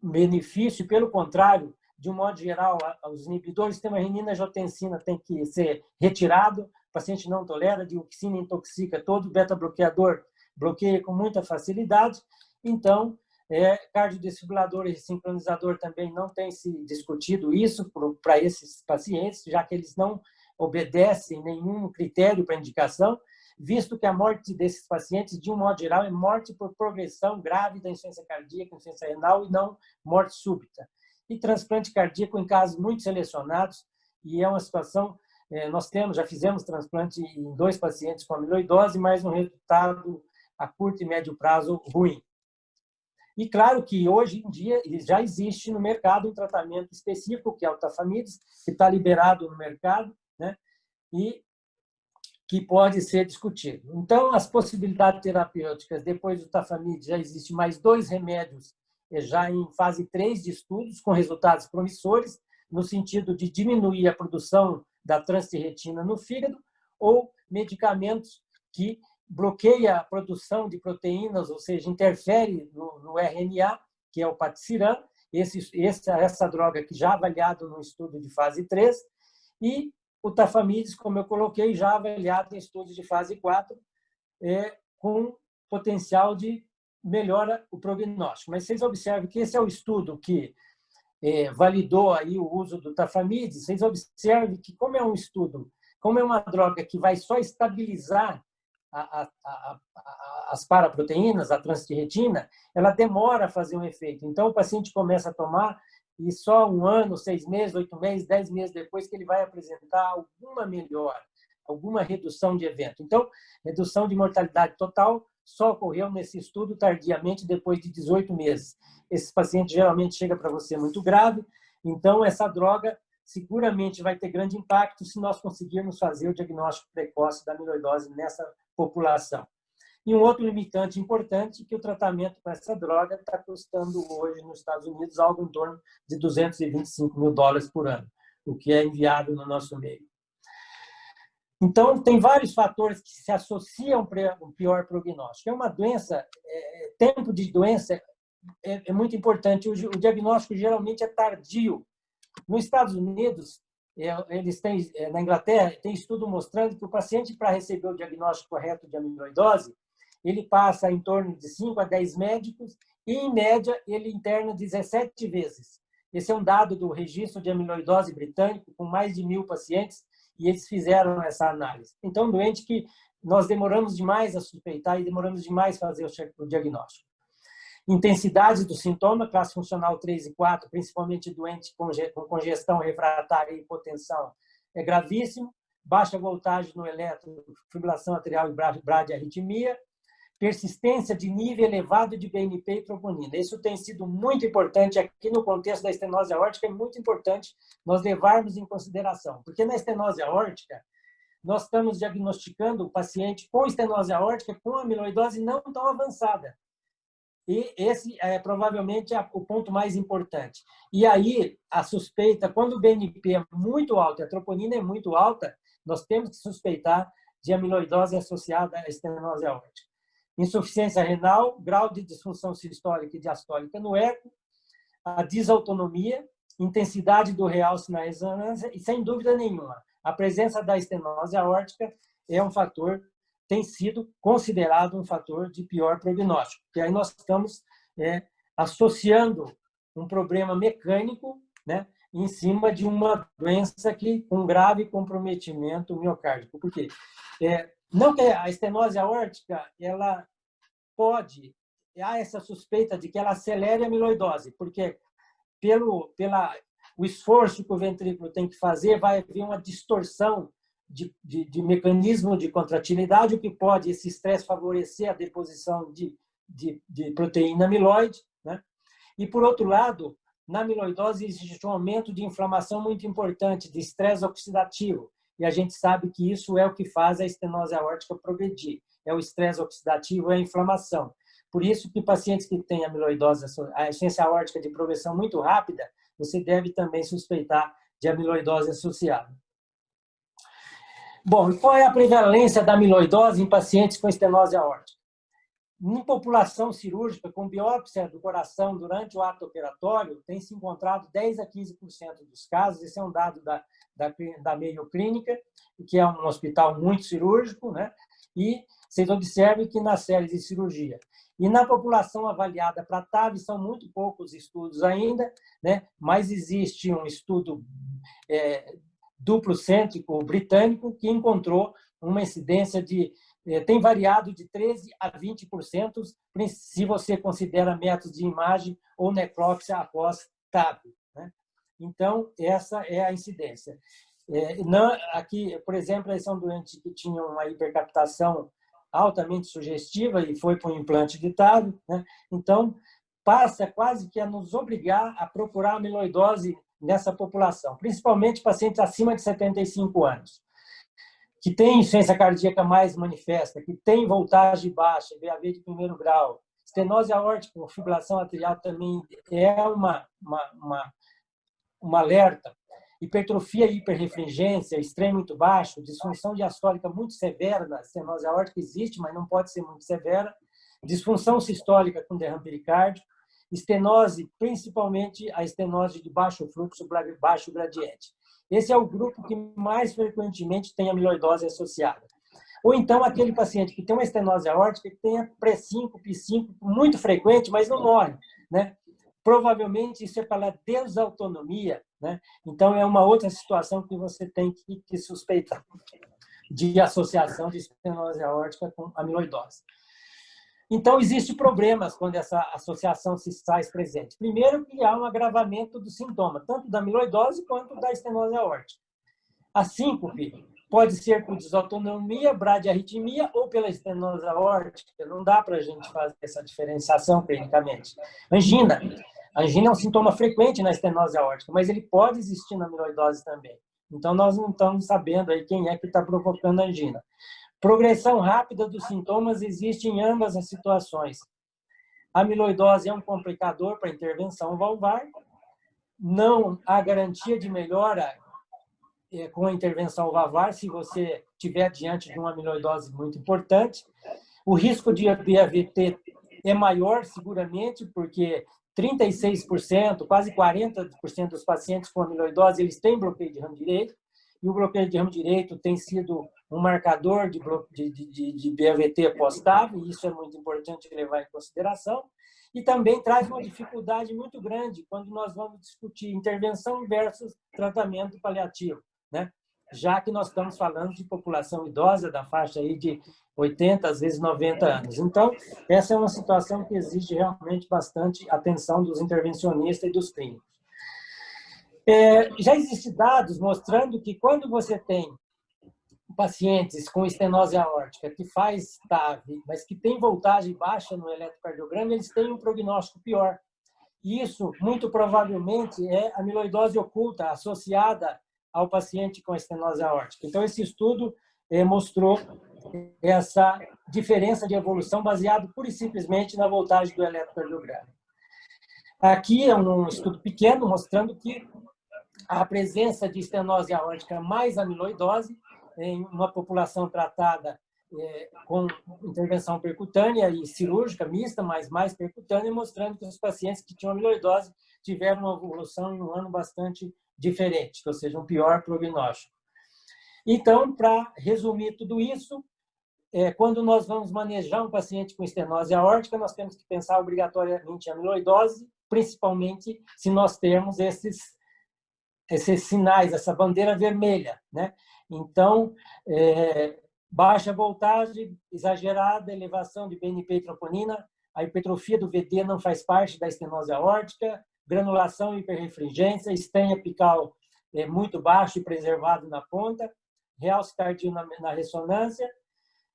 benefício, pelo contrário, de um modo geral, os inibidores do sistema renina-angiotensina têm que ser retirados, o paciente não tolera, dioxina intoxica, todo beta-bloqueador bloqueia com muita facilidade. Então, cardiodesfibrilador e sincronizador também não tem se discutido isso para esses pacientes, já que eles não obedecem nenhum critério para indicação, visto que a morte desses pacientes, de um modo geral, é morte por progressão grave da insuficiência cardíaca, insuficiência renal e não morte súbita. E transplante cardíaco em casos muito selecionados, e é uma situação, nós já fizemos transplante em 2 pacientes com amiloidose, mas um resultado a curto e médio prazo ruim. E claro que hoje em dia já existe no mercado um tratamento específico, que é o Tafamidis, que está liberado no mercado, né? E que pode ser discutido. Então, as possibilidades terapêuticas, depois do Tafamidis, já existe mais 2 remédios, já em fase 3 de estudos, com resultados promissores, no sentido de diminuir a produção da transtirretina no fígado, ou medicamentos que bloqueiam a produção de proteínas, ou seja, interfere no RNA, que é o patisiran, essa droga que já avaliado no estudo de fase 3, e o Tafamidis, como eu coloquei, já avaliado em estudos de fase 4, com potencial de melhora o prognóstico. Mas vocês observem que esse é o estudo que validou aí o uso do Tafamidis. Vocês observem que, como é um estudo, como é uma droga que vai só estabilizar as paraproteínas, a transtirretina, ela demora a fazer um efeito. Então, o paciente começa a tomar e só 1 ano, 6 meses, 8 meses, 10 meses depois que ele vai apresentar alguma melhora, alguma redução de evento. Então, redução de mortalidade total só ocorreu nesse estudo tardiamente, depois de 18 meses. Esse paciente geralmente chega para você muito grave, então essa droga seguramente vai ter grande impacto se nós conseguirmos fazer o diagnóstico precoce da amiloidose nessa população. E um outro limitante importante é que o tratamento com essa droga está custando hoje nos Estados Unidos algo em torno de $225 mil por ano, o que é inviável no nosso meio. Então, tem vários fatores que se associam para um pior prognóstico. É uma doença, tempo de doença é muito importante. O diagnóstico geralmente é tardio. Nos Estados Unidos, eles têm, na Inglaterra, tem estudo mostrando que o paciente, para receber o diagnóstico correto de amiloidose, ele passa em torno de 5 a 10 médicos e, em média, ele interna 17 vezes. Esse é um dado do registro de amiloidose britânico, com mais de 1.000 pacientes, e eles fizeram essa análise. Então, um doente que nós demoramos demais a suspeitar e demoramos demais a fazer o diagnóstico. Intensidade do sintoma, classe funcional 3 e 4, principalmente doente com congestão refratária e hipotensão, é gravíssimo. Baixa voltagem no eletro, fibrilação atrial e bradiarritmia. Persistência de nível elevado de BNP e troponina. Isso tem sido muito importante aqui no contexto da estenose aórtica, é muito importante nós levarmos em consideração, porque na estenose aórtica, nós estamos diagnosticando o paciente com estenose aórtica com amiloidose não tão avançada. E esse é provavelmente o ponto mais importante. E aí, a suspeita, quando o BNP é muito alto e a troponina é muito alta, nós temos que suspeitar de amiloidose associada à estenose aórtica. Insuficiência renal, grau de disfunção sistólica e diastólica no eco, a desautonomia, intensidade do realce na ressonância e, sem dúvida nenhuma, a presença da estenose aórtica é um fator, tem sido considerado um fator de pior prognóstico. Porque aí nós estamos associando um problema mecânico, né, em cima de uma doença com grave comprometimento miocárdico. Por quê? Não que a estenose aórtica, ela há essa suspeita de que ela acelere a amiloidose, porque o esforço que o ventrículo tem que fazer, vai haver uma distorção de mecanismo de contratilidade, o que pode, esse estresse, favorecer a deposição de proteína amiloide, né? E, por outro lado, na amiloidose existe um aumento de inflamação muito importante, de estresse oxidativo, e a gente sabe que isso é o que faz a estenose aórtica progredir. É o estresse oxidativo, é a inflamação. Por isso que pacientes que têm amiloidose, a insuficiência aórtica de progressão muito rápida, você deve também suspeitar de amiloidose associada. Bom, e qual é a prevalência da amiloidose em pacientes com estenose aórtica? Em população cirúrgica, com biópsia do coração durante o ato operatório, tem se encontrado 10 a 15% dos casos. Esse é um dado da Mayo Clínica, que é um hospital muito cirúrgico, né? E vocês observem que nas séries de cirurgia. E na população avaliada para TAV, são muito poucos estudos ainda, né? Mas existe um estudo duplo cêntrico britânico, que encontrou uma incidência tem variado de 13% a 20%, se você considera métodos de imagem ou necrópsia após TAV, né? Então, essa é a incidência. Aqui, por exemplo, eles são doentes que tinham uma hipercaptação altamente sugestiva e foi para um implante de TAV, né? Então, passa quase que a nos obrigar a procurar amiloidose nessa população, principalmente pacientes acima de 75 anos, que tem insuficiência cardíaca mais manifesta, que tem voltagem baixa, VAV de primeiro grau, estenose aórtica com fibrilação atrial também é um alerta, hipertrofia e hiperrefringência, estresse muito baixo, disfunção diastólica muito severa na estenose aórtica existe, mas não pode ser muito severa, disfunção sistólica com derrame pericárdio, estenose, principalmente a estenose de baixo fluxo, baixo gradiente. Esse é o grupo que mais frequentemente tem amiloidose associada. Ou então aquele paciente que tem uma estenose aórtica, que tem a pré-síncope, síncope muito frequente, mas não morre, né? Provavelmente isso é pela desautonomia, né? Então é uma outra situação que você tem que suspeitar de associação de estenose aórtica com amiloidose. Então, existem problemas quando essa associação se faz presente. Primeiro, que há um agravamento do sintoma, tanto da amiloidose quanto da estenose aórtica. A síncope pode ser por desautonomia, bradiarritmia ou pela estenose aórtica. Não dá para a gente fazer essa diferenciação clinicamente. Angina. Angina é um sintoma frequente na estenose aórtica, mas ele pode existir na amiloidose também. Então, nós não estamos sabendo aí quem é que está provocando a angina. Progressão rápida dos sintomas existe em ambas as situações. A amiloidose é um complicador para a intervenção valvar. Não há garantia de melhora com a intervenção valvar se você estiver diante de uma amiloidose muito importante. O risco de AVT é maior, seguramente, porque 36%, quase 40% dos pacientes com amiloidose, eles têm bloqueio de ramo direito, e o bloqueio de ramo direito tem sido um marcador de BAVT pós-TAV, e isso é muito importante levar em consideração, e também traz uma dificuldade muito grande quando nós vamos discutir intervenção versus tratamento paliativo, né? Já que nós estamos falando de população idosa da faixa aí de 80, às vezes 90 anos. Então, essa é uma situação que exige realmente bastante atenção dos intervencionistas e dos clínicos. Já existem dados mostrando que quando você tem pacientes com estenose aórtica que faz TAV, mas que tem voltagem baixa no eletrocardiograma, eles têm um prognóstico pior. Isso, muito provavelmente, é amiloidose oculta associada ao paciente com estenose aórtica. Então, esse estudo mostrou essa diferença de evolução baseado pura e simplesmente na voltagem do eletrocardiograma. Aqui é um estudo pequeno mostrando que a presença de estenose aórtica mais amiloidose em uma população tratada com intervenção percutânea e cirúrgica mista, mas mais percutânea, mostrando que os pacientes que tinham amiloidose tiveram uma evolução em um ano bastante diferente, ou seja, um pior prognóstico. Então, para resumir tudo isso, quando nós vamos manejar um paciente com estenose aórtica, nós temos que pensar obrigatoriamente em amiloidose, principalmente se nós temos esses sinais, essa bandeira vermelha, né? Então, baixa voltagem exagerada, elevação de BNP e troponina, a hipertrofia do VD não faz parte da estenose aórtica, granulação e hiperrefringência, stenha apical muito baixo e preservado na ponta, realce tardio na ressonância,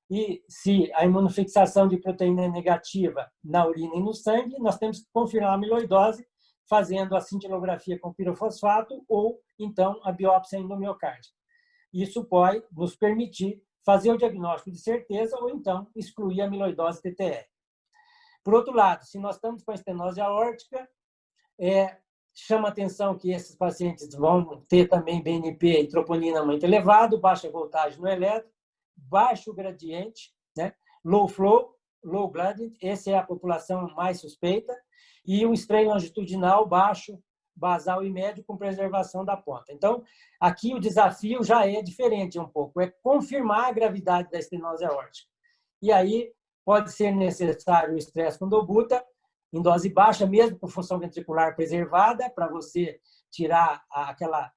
e se a imunofixação de proteína é negativa na urina e no sangue, nós temos que confirmar a amiloidose fazendo a cintilografia com pirofosfato ou, então, a biópsia endomiocárdica. Isso pode nos permitir fazer o diagnóstico de certeza ou, então, excluir a amiloidose TTR. Por outro lado, se nós estamos com a estenose aórtica, chama atenção que esses pacientes vão ter também BNP e troponina muito elevado, baixa voltagem no eletro, baixo gradiente, né? Low flow, low gradient, essa é a população mais suspeita, e um strain longitudinal baixo, basal e médio com preservação da ponta. Então, aqui o desafio já é diferente um pouco, é confirmar a gravidade da estenose aórtica. E aí pode ser necessário o estresse com dobuta, em dose baixa, mesmo com função ventricular preservada, para você tirar aquela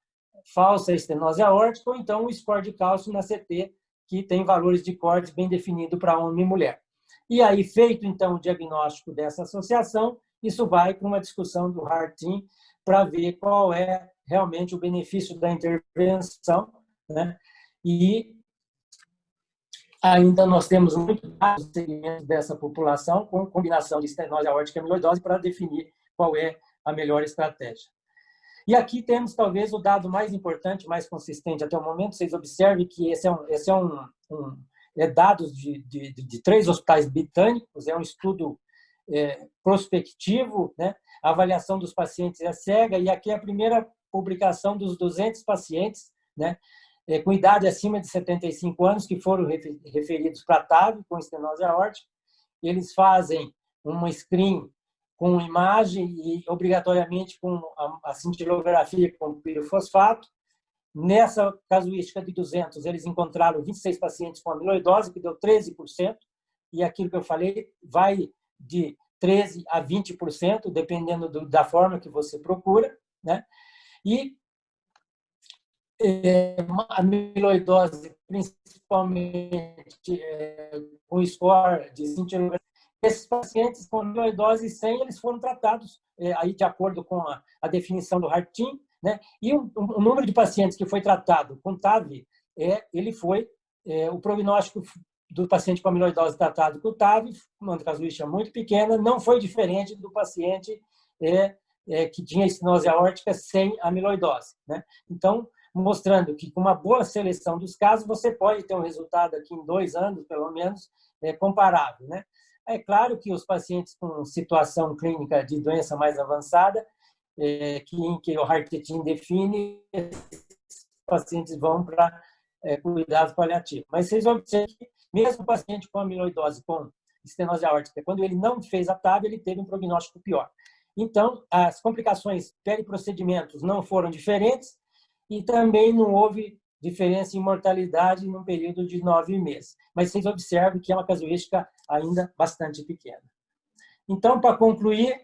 falsa estenose aórtica, ou então o score de cálcio na CT, que tem valores de cortes bem definidos para homem e mulher. E aí, feito, então, o diagnóstico dessa associação, isso vai para uma discussão do Heart Team para ver qual é realmente o benefício da intervenção, né? E ainda nós temos muito dados dessa população com combinação de estenose aórtica e amiloidose para definir qual é a melhor estratégia. E aqui temos, talvez, o dado mais importante, mais consistente até o momento. Vocês observem que esse é dados de 3 hospitais britânicos, é um estudo prospectivo, né? A avaliação dos pacientes é cega, e aqui é a primeira publicação dos 200 pacientes, né? Com idade acima de 75 anos, que foram referidos para TAV, com estenose aórtica. Eles fazem uma screen com imagem e, obrigatoriamente, com a cintilografia com pirofosfato. Nessa casuística de 200, eles encontraram 26 pacientes com amiloidose, que deu 13%, e aquilo que eu falei vai de 13% a 20%, dependendo da forma que você procura, né? E a amiloidose, principalmente com score de cintilografia, esses pacientes com amiloidose 100, eles foram tratados aí de acordo com a definição do Heart Team, né? E o número de pacientes que foi tratado com TAV, ele foi o prognóstico do paciente com amiloidose tratado com TAV, uma casuística muito pequena, não foi diferente do paciente que tinha estenose aórtica sem amiloidose, né? Então, mostrando que com uma boa seleção dos casos, você pode ter um resultado aqui em 2 anos, pelo menos, comparável, né? É claro que os pacientes com situação clínica de doença mais avançada, em que o Heart Team define, esses pacientes vão para cuidados paliativos. Mas vocês observam que mesmo o paciente com amiloidose, com estenose aórtica, quando ele não fez a TAV, ele teve um prognóstico pior. Então, as complicações periprocedimentos não foram diferentes, e também não houve diferença em mortalidade num período de 9 meses. Mas vocês observam que é uma casuística ainda bastante pequena. Então, para concluir,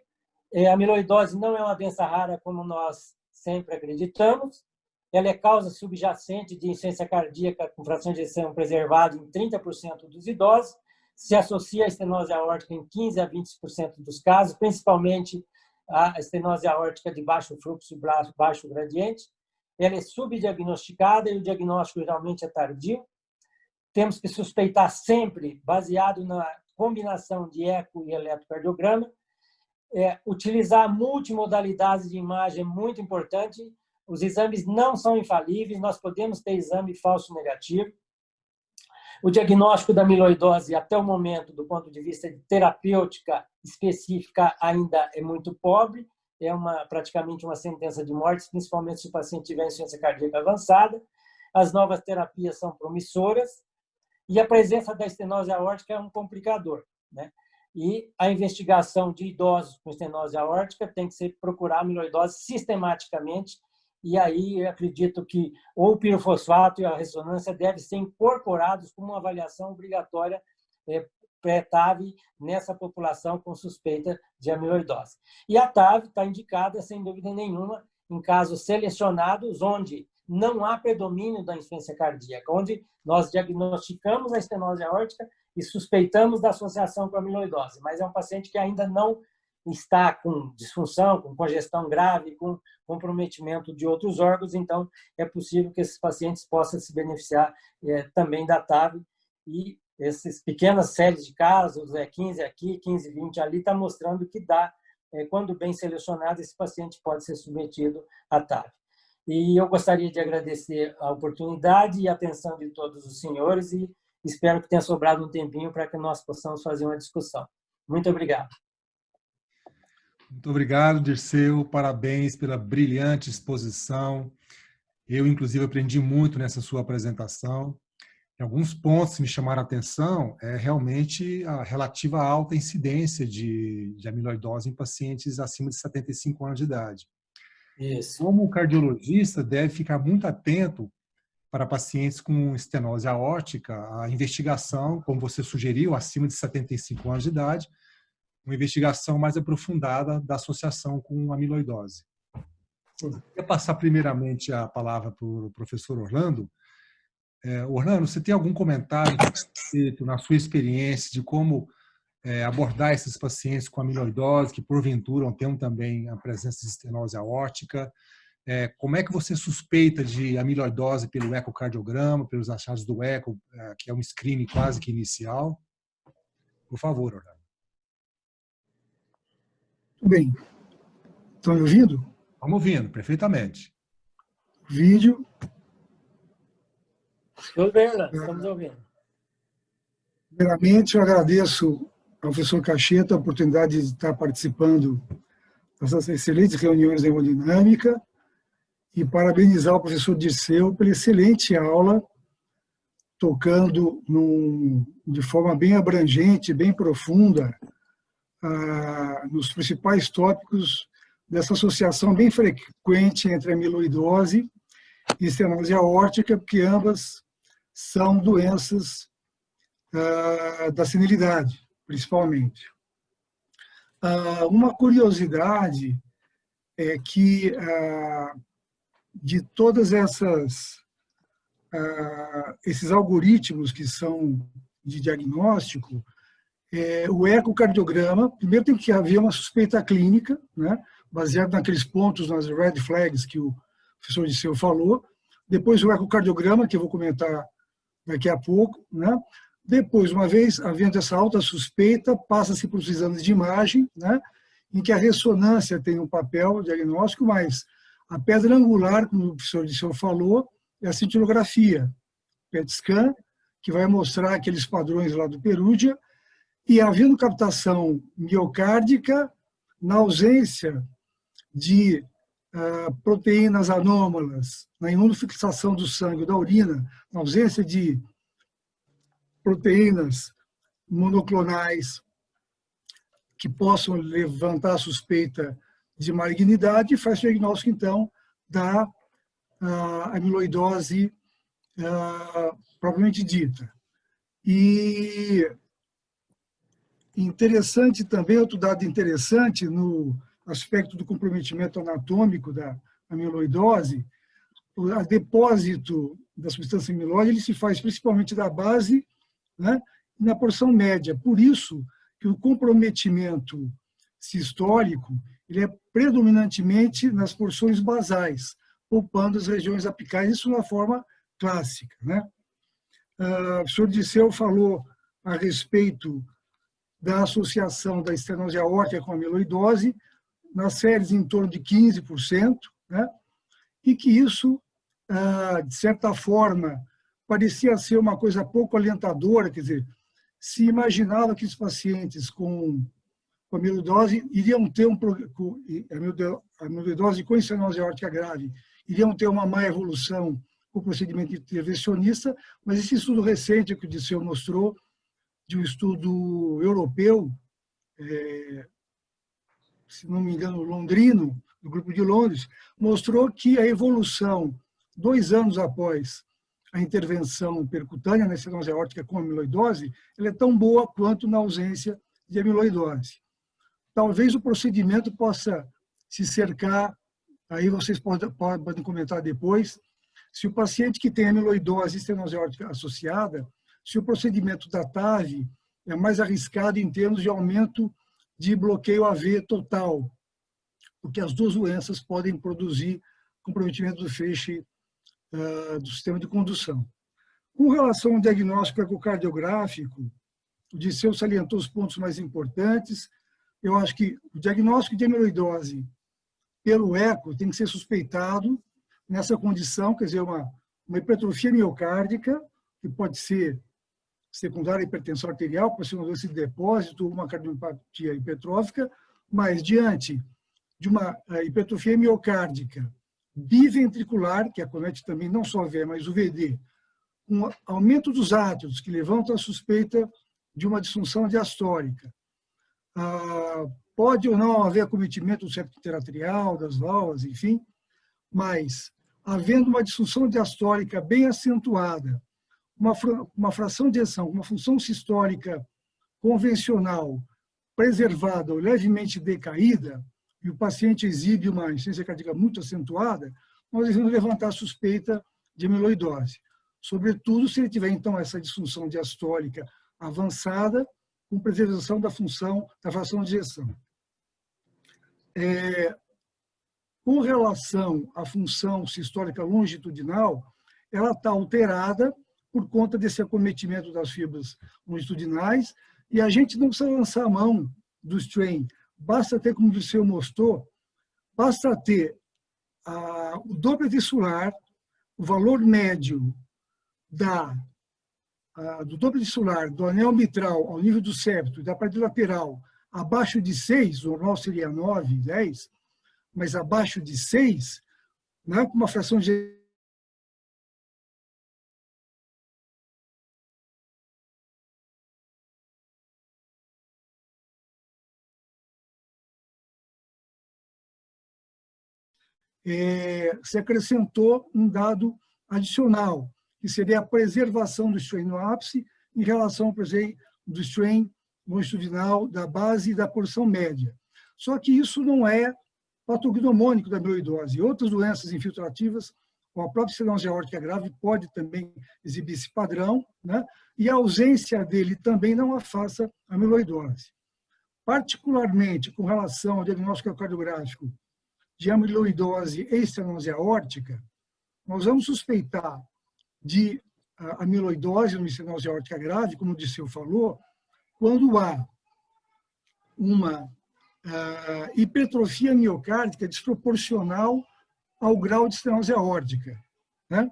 a amiloidose não é uma doença rara como nós sempre acreditamos. Ela é causa subjacente de insuficiência cardíaca com fração de ejeção preservada em 30% dos idosos, se associa à estenose aórtica em 15% a 20% dos casos, principalmente a estenose aórtica de baixo fluxo e baixo gradiente. Ela é subdiagnosticada e o diagnóstico geralmente é tardio. Temos que suspeitar sempre, baseado na combinação de eco e eletrocardiograma. Utilizar multimodalidades de imagem é muito importante. Os exames não são infalíveis, nós podemos ter exame falso negativo. O diagnóstico da amiloidose, até o momento, do ponto de vista de terapêutica específica, ainda é muito pobre. É praticamente uma sentença de morte, principalmente se o paciente tiver insuficiência cardíaca avançada. As novas terapias são promissoras e a presença da estenose aórtica é um complicador, né? E a investigação de idosos com estenose aórtica tem que ser procurar amiloidose sistematicamente, e aí eu acredito que ou o pirofosfato e a ressonância devem ser incorporados como uma avaliação obrigatória pré-TAV nessa população com suspeita de amiloidose. E a TAV está indicada, sem dúvida nenhuma, em casos selecionados, onde não há predomínio da insuficiência cardíaca, onde nós diagnosticamos a estenose aórtica e suspeitamos da associação com a amiloidose, mas é um paciente que ainda não está com disfunção, com congestão grave, com comprometimento de outros órgãos, então é possível que esses pacientes possam se beneficiar também da TAV, e essas pequenas séries de casos, 15 aqui, 15, 20 ali, está mostrando que dá, quando bem selecionado, esse paciente pode ser submetido à TAV. E eu gostaria de agradecer a oportunidade e a atenção de todos os senhores e espero que tenha sobrado um tempinho para que nós possamos fazer uma discussão. Muito obrigado. Muito obrigado, Dirceu. Parabéns pela brilhante exposição. Eu, inclusive, aprendi muito nessa sua apresentação. Alguns pontos que me chamaram a atenção é realmente a relativa alta incidência de amiloidose em pacientes acima de 75 anos de idade. Isso. Como cardiologista, deve ficar muito atento para pacientes com estenose aórtica, a investigação, como você sugeriu, acima de 75 anos de idade, uma investigação mais aprofundada da associação com amiloidose. Eu queria passar primeiramente a palavra para o professor Orlando. Orlando, você tem algum comentário na sua experiência de como abordar esses pacientes com amiloidose, que porventura tenham também a presença de estenose aórtica? Como é que você suspeita de amiloidose pelo ecocardiograma, pelos achados do eco, que é um screening quase que inicial? Por favor, Orlando. Tudo bem. Estão me ouvindo? Estamos ouvindo, perfeitamente. Vídeo. Tudo bem, Orlando, estamos ouvindo. Primeiramente, eu agradeço ao professor Cacheta a oportunidade de estar participando dessas excelentes reuniões de hemodinâmica e parabenizar o professor Dirceu pela excelente aula, tocando de forma bem abrangente, bem profunda, nos principais tópicos dessa associação bem frequente entre amiloidose e estenose aórtica, porque ambas são doenças da senilidade, principalmente. Uma curiosidade é que, de todas esses algoritmos que são de diagnóstico, o ecocardiograma, primeiro tem que haver uma suspeita clínica, né, baseado naqueles pontos, nas red flags que o professor Dirceu falou. Depois o ecocardiograma, que eu vou comentar daqui a pouco, né? Depois, uma vez havendo essa alta suspeita, passa-se para os exames de imagem, né, em que a ressonância tem um papel diagnóstico, mas a pedra angular, como o professor Dirceu falou, é a cintilografia, PET scan, que vai mostrar aqueles padrões lá do Perúdia, e havendo captação miocárdica, na ausência de proteínas anômalas, na imunofixação do sangue ou da urina, na ausência de proteínas monoclonais que possam levantar a suspeita de malignidade, faz o diagnóstico, então, da amiloidose propriamente dita. E interessante também, outro dado interessante no aspecto do comprometimento anatômico da amiloidose, o depósito da substância amiloide ele se faz principalmente da base, né, na porção média. Por isso que o comprometimento sistólico ele é predominantemente nas porções basais, poupando as regiões apicais, isso de uma forma clássica, né? O professor Dirceu falou a respeito da associação da estenose aórtica com a amiloidose, nas séries em torno de 15%, né? E que isso, de certa forma, parecia ser uma coisa pouco alentadora, quer dizer, se imaginava que os pacientes com amiloidose iriam ter amiloidose com estenose aórtica grave, iriam ter uma má evolução com o procedimento intervencionista, mas esse estudo recente que o Dirceu mostrou, de um estudo europeu, se não me engano, londrino, do Grupo de Londres, mostrou que a evolução, 2 anos após a intervenção percutânea na estenose aórtica com amiloidose, ela é tão boa quanto na ausência de amiloidose. Talvez o procedimento possa se cercar, aí vocês podem comentar depois, se o paciente que tem amiloidose e estenose aórtica associada, se o procedimento da TAV é mais arriscado em termos de aumento de bloqueio AV total, porque as duas doenças podem produzir comprometimento do feixe do sistema de condução. Com relação ao diagnóstico ecocardiográfico, o Dirceu salientou os pontos mais importantes. Eu acho que o diagnóstico de amiloidose pelo eco tem que ser suspeitado nessa condição, quer dizer, uma hipertrofia miocárdica, que pode ser secundária à hipertensão arterial, pode ser uma doença de depósito ou uma cardiopatia hipertrófica, mas diante de uma hipertrofia miocárdica biventricular, que acomete também não só a VE, mas o VD, com aumento dos átrios, que levanta a suspeita de uma disfunção diastólica. Pode ou não haver acometimento do septo interatrial, das válvulas, enfim, mas havendo uma disfunção diastólica bem acentuada, uma fração de ejeção, uma função sistólica convencional preservada ou levemente decaída, e o paciente exibe uma insuficiência cardíaca muito acentuada, nós devemos levantar a suspeita de amiloidose. Sobretudo se ele tiver, então, essa disfunção diastólica avançada, com preservação da função da fração de ejeção. Com relação à função sistólica longitudinal, ela está alterada por conta desse acometimento das fibras longitudinais, e a gente não precisa lançar a mão do strain. Basta ter, como o Dirceu mostrou, basta ter o dobro tissular, o valor médio do dobro tissular, do anel mitral ao nível do septo e da parte lateral, abaixo de 6, o normal seria 9, 10, mas abaixo de 6, né, com uma fração de se acrescentou um dado adicional, que seria a preservação do strain no ápice em relação ao do strain longitudinal da base e da porção média. Só que isso não é patognomônico da amiloidose. Outras doenças infiltrativas, como a própria estenose aórtica grave, pode também exibir esse padrão, né? E a ausência dele também não afasta a amiloidose. Particularmente com relação ao diagnóstico cardiográfico de amiloidose e estenose aórtica, nós vamos suspeitar de amiloidose no estenose aórtica grave, como o Dirceu falou, quando há uma hipertrofia miocárdica desproporcional ao grau de estenose aórtica, né?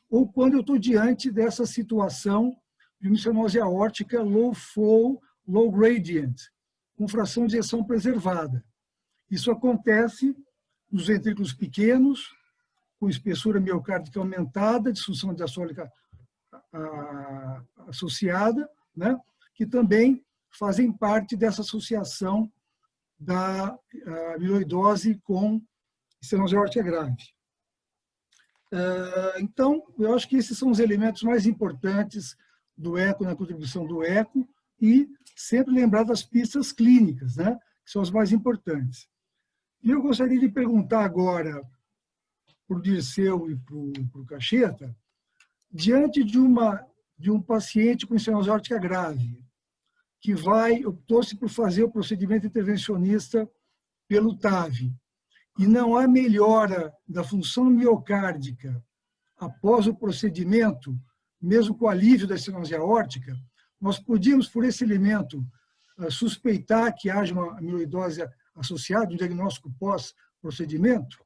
Ou quando eu estou diante dessa situação de uma estenose aórtica low flow, low gradient, com fração de ejeção preservada. Isso acontece nos ventrículos pequenos, com espessura miocárdica aumentada, disfunção diastólica associada, né, que também fazem parte dessa associação da amiloidose com estenose aórtica grave. Então, eu acho que esses são os elementos mais importantes do eco, na contribuição do eco, e sempre lembrar das pistas clínicas, né, que são as mais importantes. E eu gostaria de perguntar agora para o Dirceu e para o Cacheta, diante de um paciente com estenose aórtica grave, que optou-se por fazer o procedimento intervencionista pelo TAV, e não há melhora da função miocárdica após o procedimento, mesmo com alívio da estenose aórtica, nós podíamos, por esse elemento, suspeitar que haja uma amiloidose associada, um diagnóstico pós-procedimento?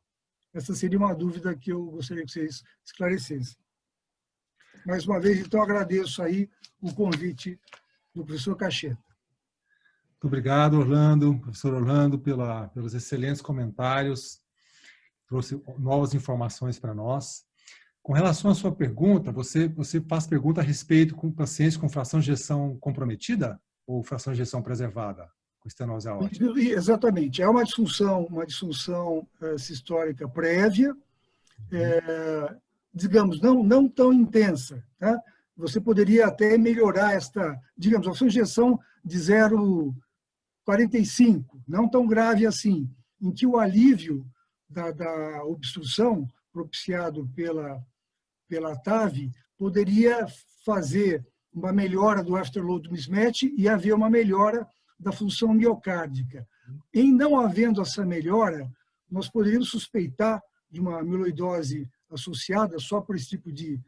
Essa seria uma dúvida que eu gostaria que vocês esclarecessem. Mais uma vez, então, agradeço aí o convite do professor Cacheta. Muito obrigado, Orlando, professor Orlando, pelos excelentes comentários, trouxe novas informações para nós. Com relação à sua pergunta, você faz pergunta a respeito com pacientes com fração de ejeção comprometida ou fração de ejeção preservada, com estenose aórtica? Exatamente. É uma disfunção sistólica prévia, digamos, não tão intensa, tá? Você poderia até melhorar digamos, a fração de ejeção de 0,45, não tão grave assim, em que o alívio da obstrução propiciado pela TAV poderia fazer uma melhora do afterload mismatch e haver uma melhora da função miocárdica. Em não havendo essa melhora, nós poderíamos suspeitar de uma amiloidose associada só por esse tipo de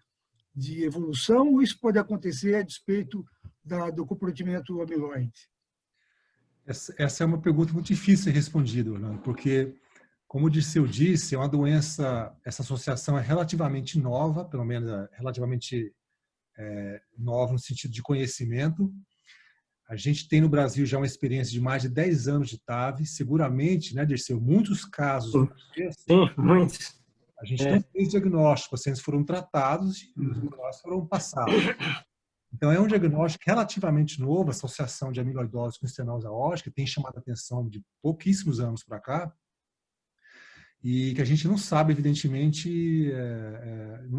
evolução, ou isso pode acontecer a despeito do comprometimento amiloide? Essa é uma pergunta muito difícil de ser respondida, Orlando, porque, como o Dirceu disse, é uma doença, essa associação é relativamente nova, pelo menos relativamente nova no sentido de conhecimento. A gente tem no Brasil já uma experiência de mais de 10 anos de TAV, seguramente, né, Dirceu, muitos casos. Sim, muitos. A gente não fez diagnóstico, pacientes foram tratados e os diagnósticos foram passados. Então, é um diagnóstico relativamente novo, a associação de amiloidose com estenose aórtica, que tem chamado a atenção de pouquíssimos anos para cá, e que a gente não sabe, evidentemente,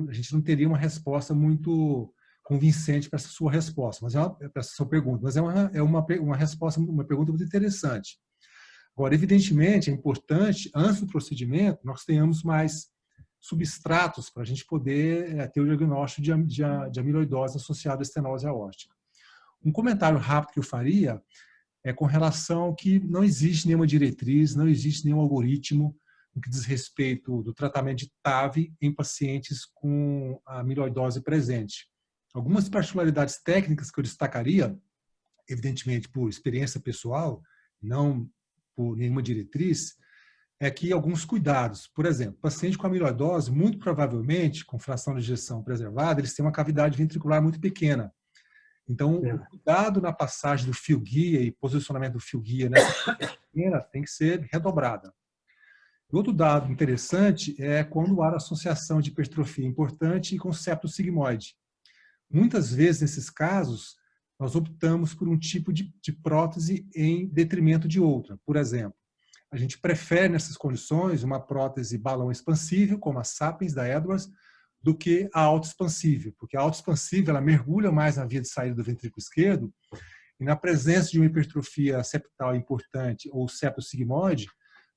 a gente não teria uma resposta muito convincente para essa sua resposta, para essa sua pergunta, mas é uma resposta, uma pergunta muito interessante. Agora, evidentemente, é importante, antes do procedimento, nós tenhamos mais substratos para a gente poder ter o diagnóstico de amiloidose associada à estenose aórtica. Um comentário rápido que eu faria é com relação que não existe nenhuma diretriz, não existe nenhum algoritmo no que diz respeito do tratamento de TAV em pacientes com a amiloidose presente. Algumas particularidades técnicas que eu destacaria, evidentemente por experiência pessoal, não por nenhuma diretriz, é que alguns cuidados. Por exemplo, paciente com amiloidose, muito provavelmente, com fração de ejeção preservada, eles têm uma cavidade ventricular muito pequena. Então, o cuidado na passagem do fio-guia e posicionamento do fio-guia nessa pequena tem que ser redobrada. Outro dado interessante é quando há associação de hipertrofia importante com septo sigmoide. Muitas vezes, nesses casos, nós optamos por um tipo de prótese em detrimento de outra. Por exemplo, a gente prefere, nessas condições, uma prótese balão expansível, como a Sapiens da Edwards, do que a autoexpansível, porque a autoexpansível ela mergulha mais na via de saída do ventrículo esquerdo e na presença de uma hipertrofia septal importante ou septo sigmoide,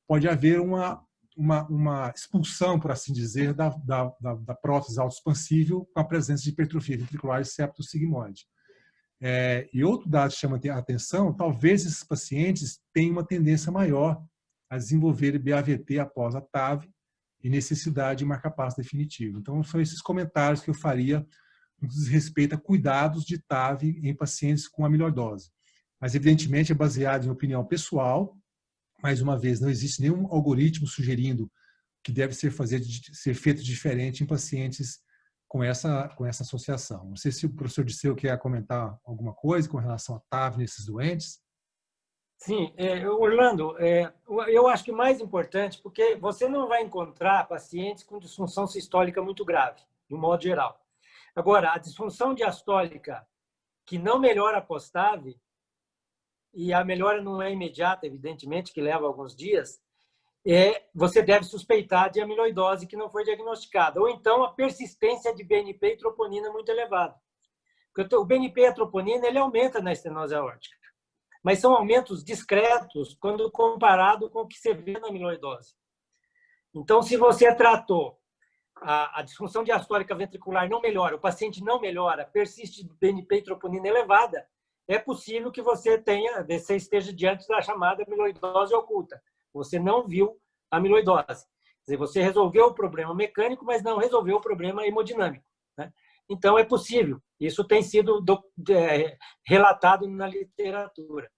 pode haver uma expulsão, por assim dizer, da prótese autoexpansível com a presença de hipertrofia ventricular e septo sigmoide. E outro dado que chama a atenção, talvez esses pacientes tenham uma tendência maior a desenvolver BAVT após a TAV e necessidade de marcapasso definitivo. Então, são esses comentários que eu faria no que diz respeito a cuidados de TAV em pacientes com amiloidose. Mas, evidentemente, é baseado em opinião pessoal. Mais uma vez, não existe nenhum algoritmo sugerindo que deve ser feito diferente em pacientes com essa associação. Não sei se o professor Disseu quer comentar alguma coisa com relação a TAV nesses doentes. Sim, Orlando, eu acho que mais importante, porque você não vai encontrar pacientes com disfunção sistólica muito grave, de um modo geral. Agora, a disfunção diastólica que não melhora após TAV, e a melhora não é imediata, evidentemente, que leva alguns dias, você deve suspeitar de amiloidose que não foi diagnosticada, ou então a persistência de BNP e troponina muito elevada. Porque o BNP e a troponina ele aumenta na estenose aórtica, mas são aumentos discretos quando comparado com o que você vê na amiloidose. Então, se você tratou a disfunção diastólica ventricular não melhora, o paciente não melhora, persiste BNP e troponina elevada, é possível que você esteja diante da chamada amiloidose oculta. Você não viu a amiloidose. Quer dizer, você resolveu o problema mecânico, mas não resolveu o problema hemodinâmico, né? Então, é possível. Isso tem sido relatado na literatura.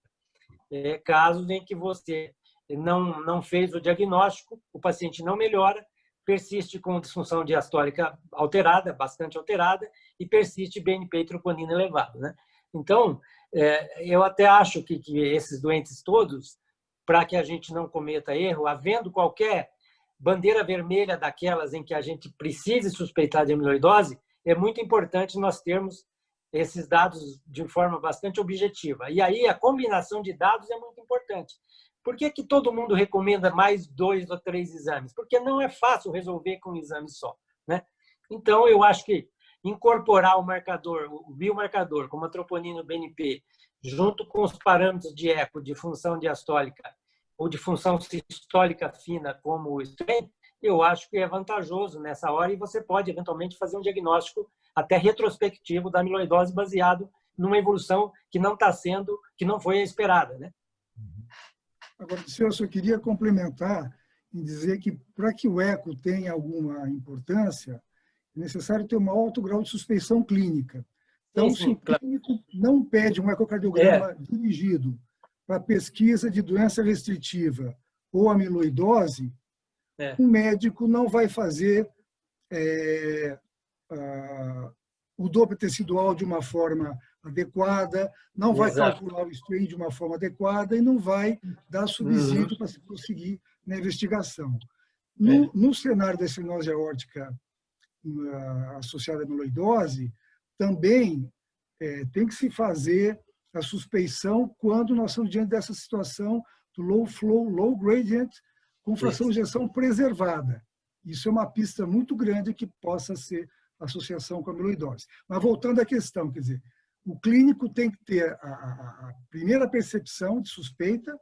Casos em que você não fez o diagnóstico, o paciente não melhora, persiste com disfunção diastólica alterada, bastante alterada, e persiste BNP e troponina elevado, né? Então, eu até acho que esses doentes todos, para que a gente não cometa erro, havendo qualquer bandeira vermelha daquelas em que a gente precise suspeitar de amiloidose, é muito importante nós termos esses dados de forma bastante objetiva. E aí a combinação de dados é muito importante. Por que todo mundo recomenda mais 2 ou 3 exames? Porque não é fácil resolver com um exame só, né? Então, eu acho que incorporar o biomarcador, como a troponina e o BNP, junto com os parâmetros de eco de função diastólica ou de função sistólica fina, como o strain, eu acho que é vantajoso nessa hora e você pode, eventualmente, fazer um diagnóstico até retrospectivo da amiloidose baseado numa evolução que não foi a esperada, né? Agora, eu só queria complementar em dizer que, para que o eco tenha alguma importância, é necessário ter um alto grau de suspeição clínica. Então, se o clínico não pede um ecocardiograma dirigido para pesquisa de doença restritiva ou amiloidose, o médico não vai fazer o Doppler tecidual de uma forma adequada, não vai calcular o strain de uma forma adequada e não vai dar subsídio para se prosseguir na investigação. No cenário da estenose aórtica associada à amiloidose, também tem que se fazer a suspeição quando nós estamos diante dessa situação do low flow, low gradient, com fração de ejeção preservada. Isso é uma pista muito grande que possa ser associação com a amiloidose. Mas voltando à questão, quer dizer, o clínico tem que ter a primeira percepção de suspeita,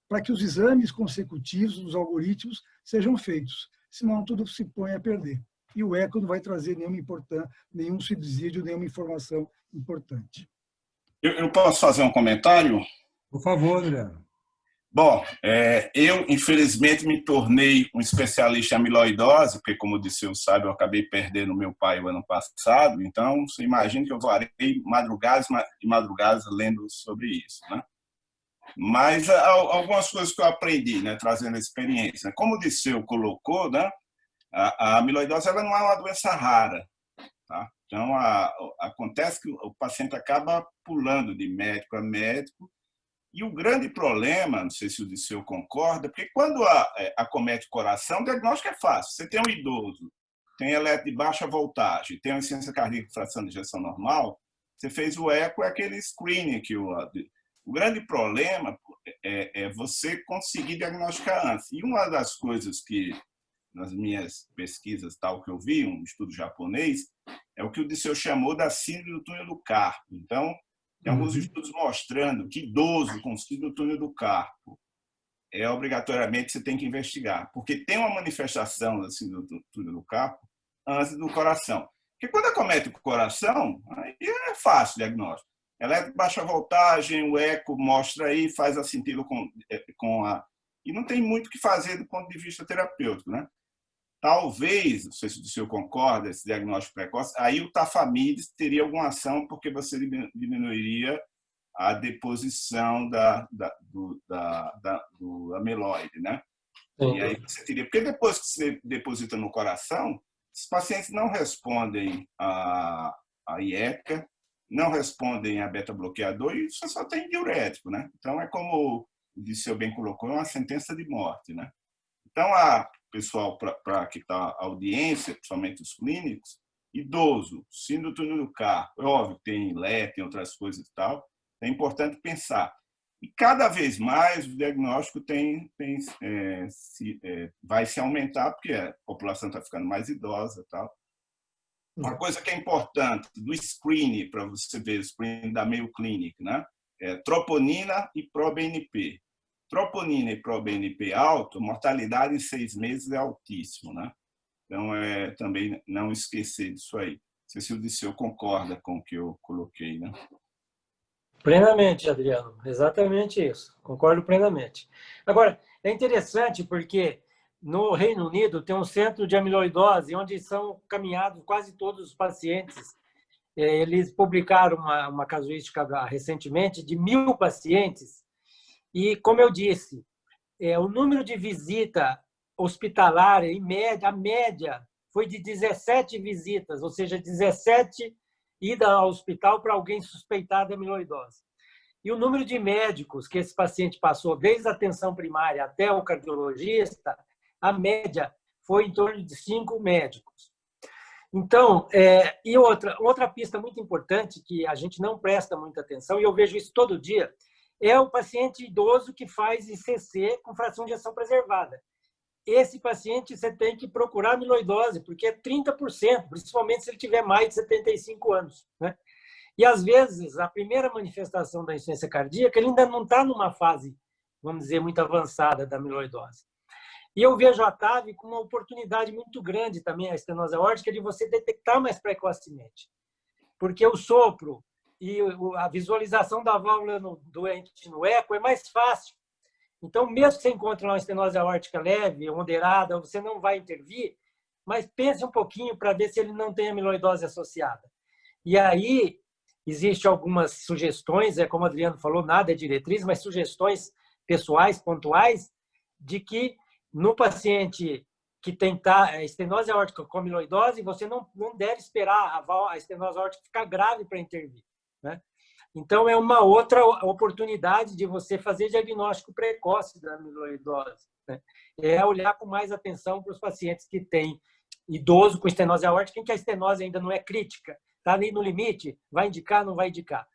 para que os exames consecutivos dos algoritmos sejam feitos. Senão, tudo se põe a perder. E o eco não vai trazer nenhum subsídio, nenhuma informação importante. Eu posso fazer um comentário? Por favor, Adriano. Bom, eu, infelizmente, me tornei um especialista em amiloidose, porque, como disse o sabe, eu acabei perdendo meu pai o ano passado, então, você imagina que eu varei madrugadas e madrugadas lendo sobre isso, né? Mas algumas coisas que eu aprendi, né, trazendo a experiência. Como o Disseu colocou, né, a amiloidose ela não é uma doença rara. Tá? Então, acontece que o paciente acaba pulando de médico a médico. E o grande problema, não sei se o Disseu concorda, porque quando acomete o coração, o diagnóstico é fácil. Você tem um idoso, tem eletro de baixa voltagem, tem uma insuficiência cardíaca com fração de ejeção normal, você fez o eco, é aquele screening que o grande problema é você conseguir diagnosticar antes. E uma das coisas que, nas minhas pesquisas, tal que eu vi, um estudo japonês, é o que o Disseu chamou da síndrome do túnel do carpo. Então, tem alguns estudos mostrando que idoso com síndrome do túnel do carpo obrigatoriamente você tem que investigar, porque tem uma manifestação da síndrome do túnel do carpo antes do coração. Porque quando acomete o coração, aí é fácil o diagnóstico. Eletro baixa voltagem, o eco mostra aí, faz a sentido com a... E não tem muito o que fazer do ponto de vista terapêutico, né? Talvez, não sei se o senhor concorda, esse diagnóstico precoce, aí o tafamidis teria alguma ação porque você diminuiria a deposição do amiloide, né? E aí você teria... Porque depois que você deposita no coração, os pacientes não respondem a IECA, não respondem a beta-bloqueador e você só tem diurético, né? Então, é como o Disseu bem colocou, é uma sentença de morte, né? Então, pessoal, para que está a audiência, principalmente os clínicos, idoso, síndrome do túnel do carpo, é óbvio, tem LET, tem outras coisas e tal, é importante pensar. E cada vez mais o diagnóstico vai se aumentar, porque a população está ficando mais idosa e tal. Uma coisa que é importante do screening, para você ver o screening da Mayo Clinic, né? É troponina e pro-BNP. Troponina e pro-BNP alto, mortalidade em 6 meses é altíssimo, né? Então, também não esquecer disso aí. Não sei se o Disseu concorda com o que eu coloquei, né? Plenamente, Adriano. Exatamente isso. Concordo plenamente. Agora, é interessante porque no Reino Unido tem um centro de amiloidose onde são caminhados quase todos os pacientes. Eles publicaram uma casuística recentemente de 1.000 pacientes e, como eu disse, o número de visita hospitalar, em média, a média foi de 17 visitas, ou seja, 17 idas ao hospital para alguém suspeitado de amiloidose. E o número de médicos que esse paciente passou, desde a atenção primária até o cardiologista, a média foi em torno de 5 médicos. Então, e outra pista muito importante que a gente não presta muita atenção, e eu vejo isso todo dia, é o paciente idoso que faz ICC com fração de ejeção preservada. Esse paciente você tem que procurar amiloidose, porque é 30%, principalmente se ele tiver mais de 75 anos, né? E, às vezes, a primeira manifestação da insuficiência cardíaca, ele ainda não está numa fase, vamos dizer, muito avançada da amiloidose. E eu vejo a TAV com uma oportunidade muito grande também, a estenose aórtica, de você detectar mais precocemente. Porque o sopro e a visualização da válvula doente no eco é mais fácil. Então, mesmo que você encontre uma estenose aórtica leve, moderada, você não vai intervir, mas pense um pouquinho para ver se ele não tem amiloidose associada. E aí, existem algumas sugestões, como o Adriano falou, nada é diretriz, mas sugestões pessoais, pontuais, de que no paciente que tem estenose aórtica com amiloidose, você não deve esperar a estenose aórtica ficar grave para intervir, né? Então, é uma outra oportunidade de você fazer diagnóstico precoce da amiloidose, né? É olhar com mais atenção para os pacientes que têm idoso com estenose aórtica, em que a estenose ainda não é crítica, está ali no limite, vai indicar, não vai indicar.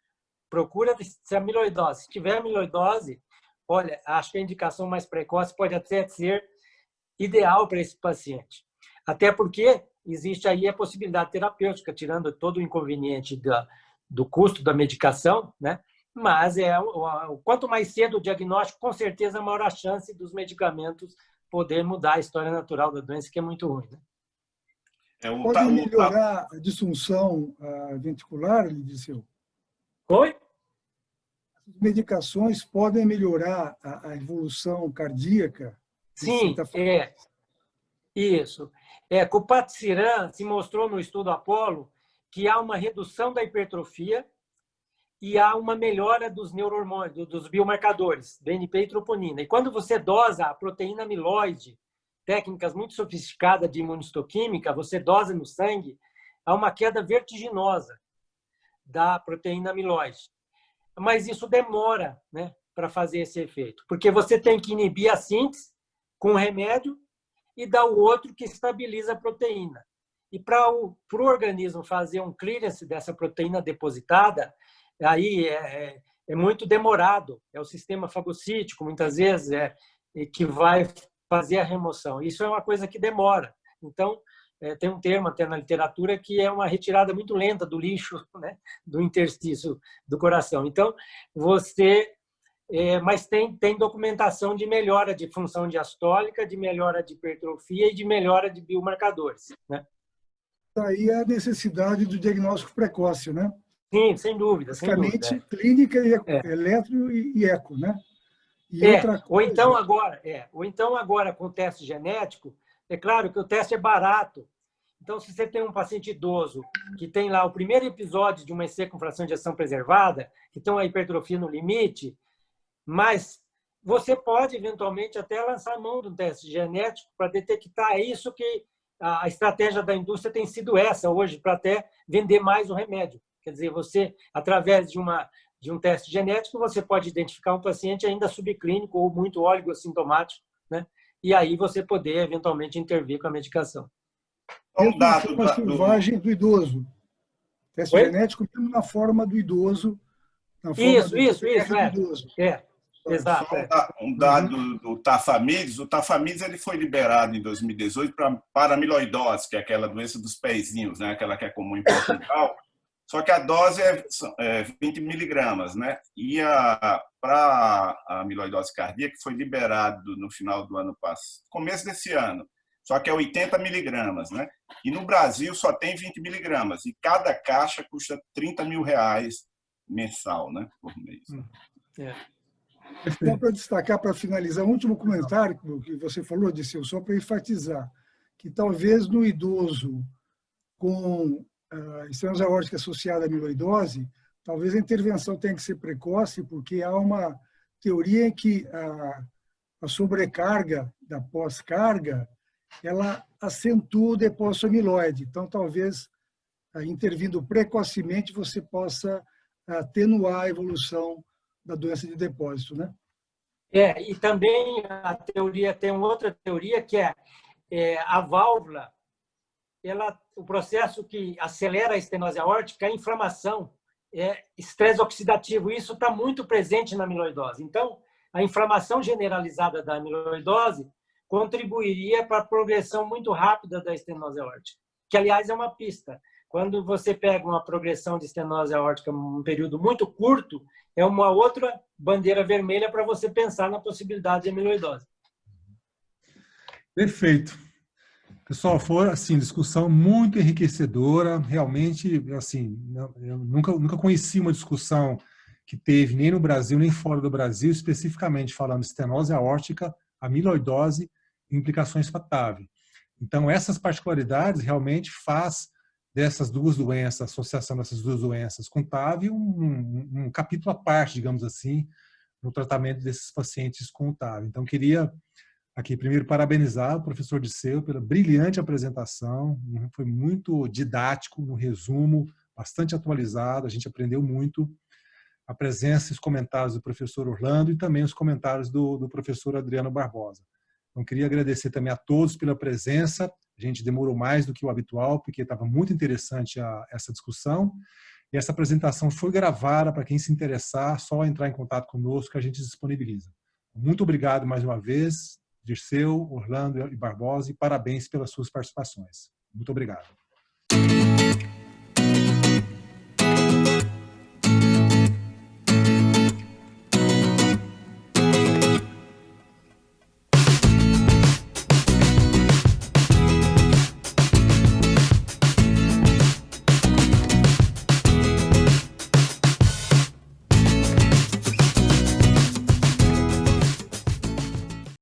Procura se amiloidose. Se tiver amiloidose, olha, acho que a indicação mais precoce pode até ser ideal para esse paciente. Até porque existe aí a possibilidade terapêutica, tirando todo o inconveniente do custo da medicação, né? Mas quanto mais cedo o diagnóstico, com certeza, maior a chance dos medicamentos poder mudar a história natural da doença, que é muito ruim, né? Pode melhorar a disfunção ventricular, Lidiceu? Oi? As medicações podem melhorar a evolução cardíaca? Sim, isso. Com o patisiran, se mostrou no estudo Apollo que há uma redução da hipertrofia e há uma melhora dos neurohormônios, dos biomarcadores, BNP e troponina. E quando você dosa a proteína amiloide, técnicas muito sofisticadas de imunistoquímica, você dosa no sangue, há uma queda vertiginosa da proteína amiloide. Mas isso demora, né, para fazer esse efeito, porque você tem que inibir a síntese com o remédio e dar o outro que estabiliza a proteína. E para o organismo fazer um clearance dessa proteína depositada, aí é muito demorado. É o sistema fagocítico, muitas vezes, que vai fazer a remoção. Isso é uma coisa que demora. Então, tem um termo até na literatura que é uma retirada muito lenta do lixo, né, do interstício do coração. Então, mas tem documentação de melhora de função diastólica, de melhora de hipertrofia e de melhora de biomarcadores, né? Daí a necessidade do diagnóstico precoce, né? Sim, sem dúvida. Basicamente, clínica, eletro e eco, né? E outra coisa... ou então agora com o teste genético, é claro que o teste é barato. Então, se você tem um paciente idoso que tem lá o primeiro episódio de uma EC com fração de ejeção preservada, que tem uma hipertrofia no limite, mas você pode, eventualmente, até lançar a mão de um teste genético para detectar. É isso que a estratégia da indústria tem sido essa hoje, para até vender mais o remédio. Quer dizer, você, através de um teste genético, você pode identificar um paciente ainda subclínico ou muito oligossintomático, né? E aí você poder, eventualmente, intervir com a medicação. Uma curvagem do idoso. Teste genético mesmo na forma do idoso. Na forma isso. Do idoso. Exato. Um dado do Tafamidis. O Tafamidis ele foi liberado em 2018 para amiloidose, que é aquela doença dos pezinhos, né? Aquela que é comum em Portugal. Só que a dose é 20 miligramas, né? E para a amiloidose cardíaca foi liberado no final do ano passado, começo desse ano. Só que é 80 miligramas, né? E no Brasil só tem 20 miligramas. E cada caixa custa R$30 mil mensal, né? Por mês. Só para destacar, para finalizar, um último comentário que você falou, Diceu, só para enfatizar, que talvez no idoso com estenose aórtica associada à amiloidose, talvez a intervenção tenha que ser precoce, porque há uma teoria em que a sobrecarga da pós-carga, ela acentua o depósito amiloide. Então, talvez, intervindo precocemente, você possa atenuar a evolução da doença de depósito, né? E também a teoria, tem outra teoria que é a válvula, o processo que acelera a estenose aórtica é a inflamação, estresse oxidativo. Isso está muito presente na amiloidose. Então, a inflamação generalizada da amiloidose contribuiria para a progressão muito rápida da estenose aórtica, que, aliás, é uma pista. Quando você pega uma progressão de estenose aórtica em um período muito curto, é uma outra bandeira vermelha para você pensar na possibilidade de amiloidose. Perfeito. Pessoal, foi assim, discussão muito enriquecedora. Realmente, assim, eu nunca conheci uma discussão que teve nem no Brasil nem fora do Brasil, especificamente falando de estenose aórtica, amiloidose e implicações para TAV. Então, essas particularidades realmente faz dessas duas doenças, a associação dessas duas doenças com TAV, um capítulo à parte, digamos assim, no tratamento desses pacientes com TAV. Então, queria aqui primeiro parabenizar o professor Diceu pela brilhante apresentação, foi muito didático, no resumo, bastante atualizado, a gente aprendeu muito. A presença e os comentários do professor Orlando e também os comentários do professor Adriano Barbosa. Então, queria agradecer também a todos pela presença. A gente demorou mais do que o habitual, porque estava muito interessante essa discussão. E essa apresentação foi gravada para quem se interessar, só entrar em contato conosco que a gente disponibiliza. Muito obrigado mais uma vez, Dirceu, Orlando e Barbosa, e parabéns pelas suas participações. Muito obrigado.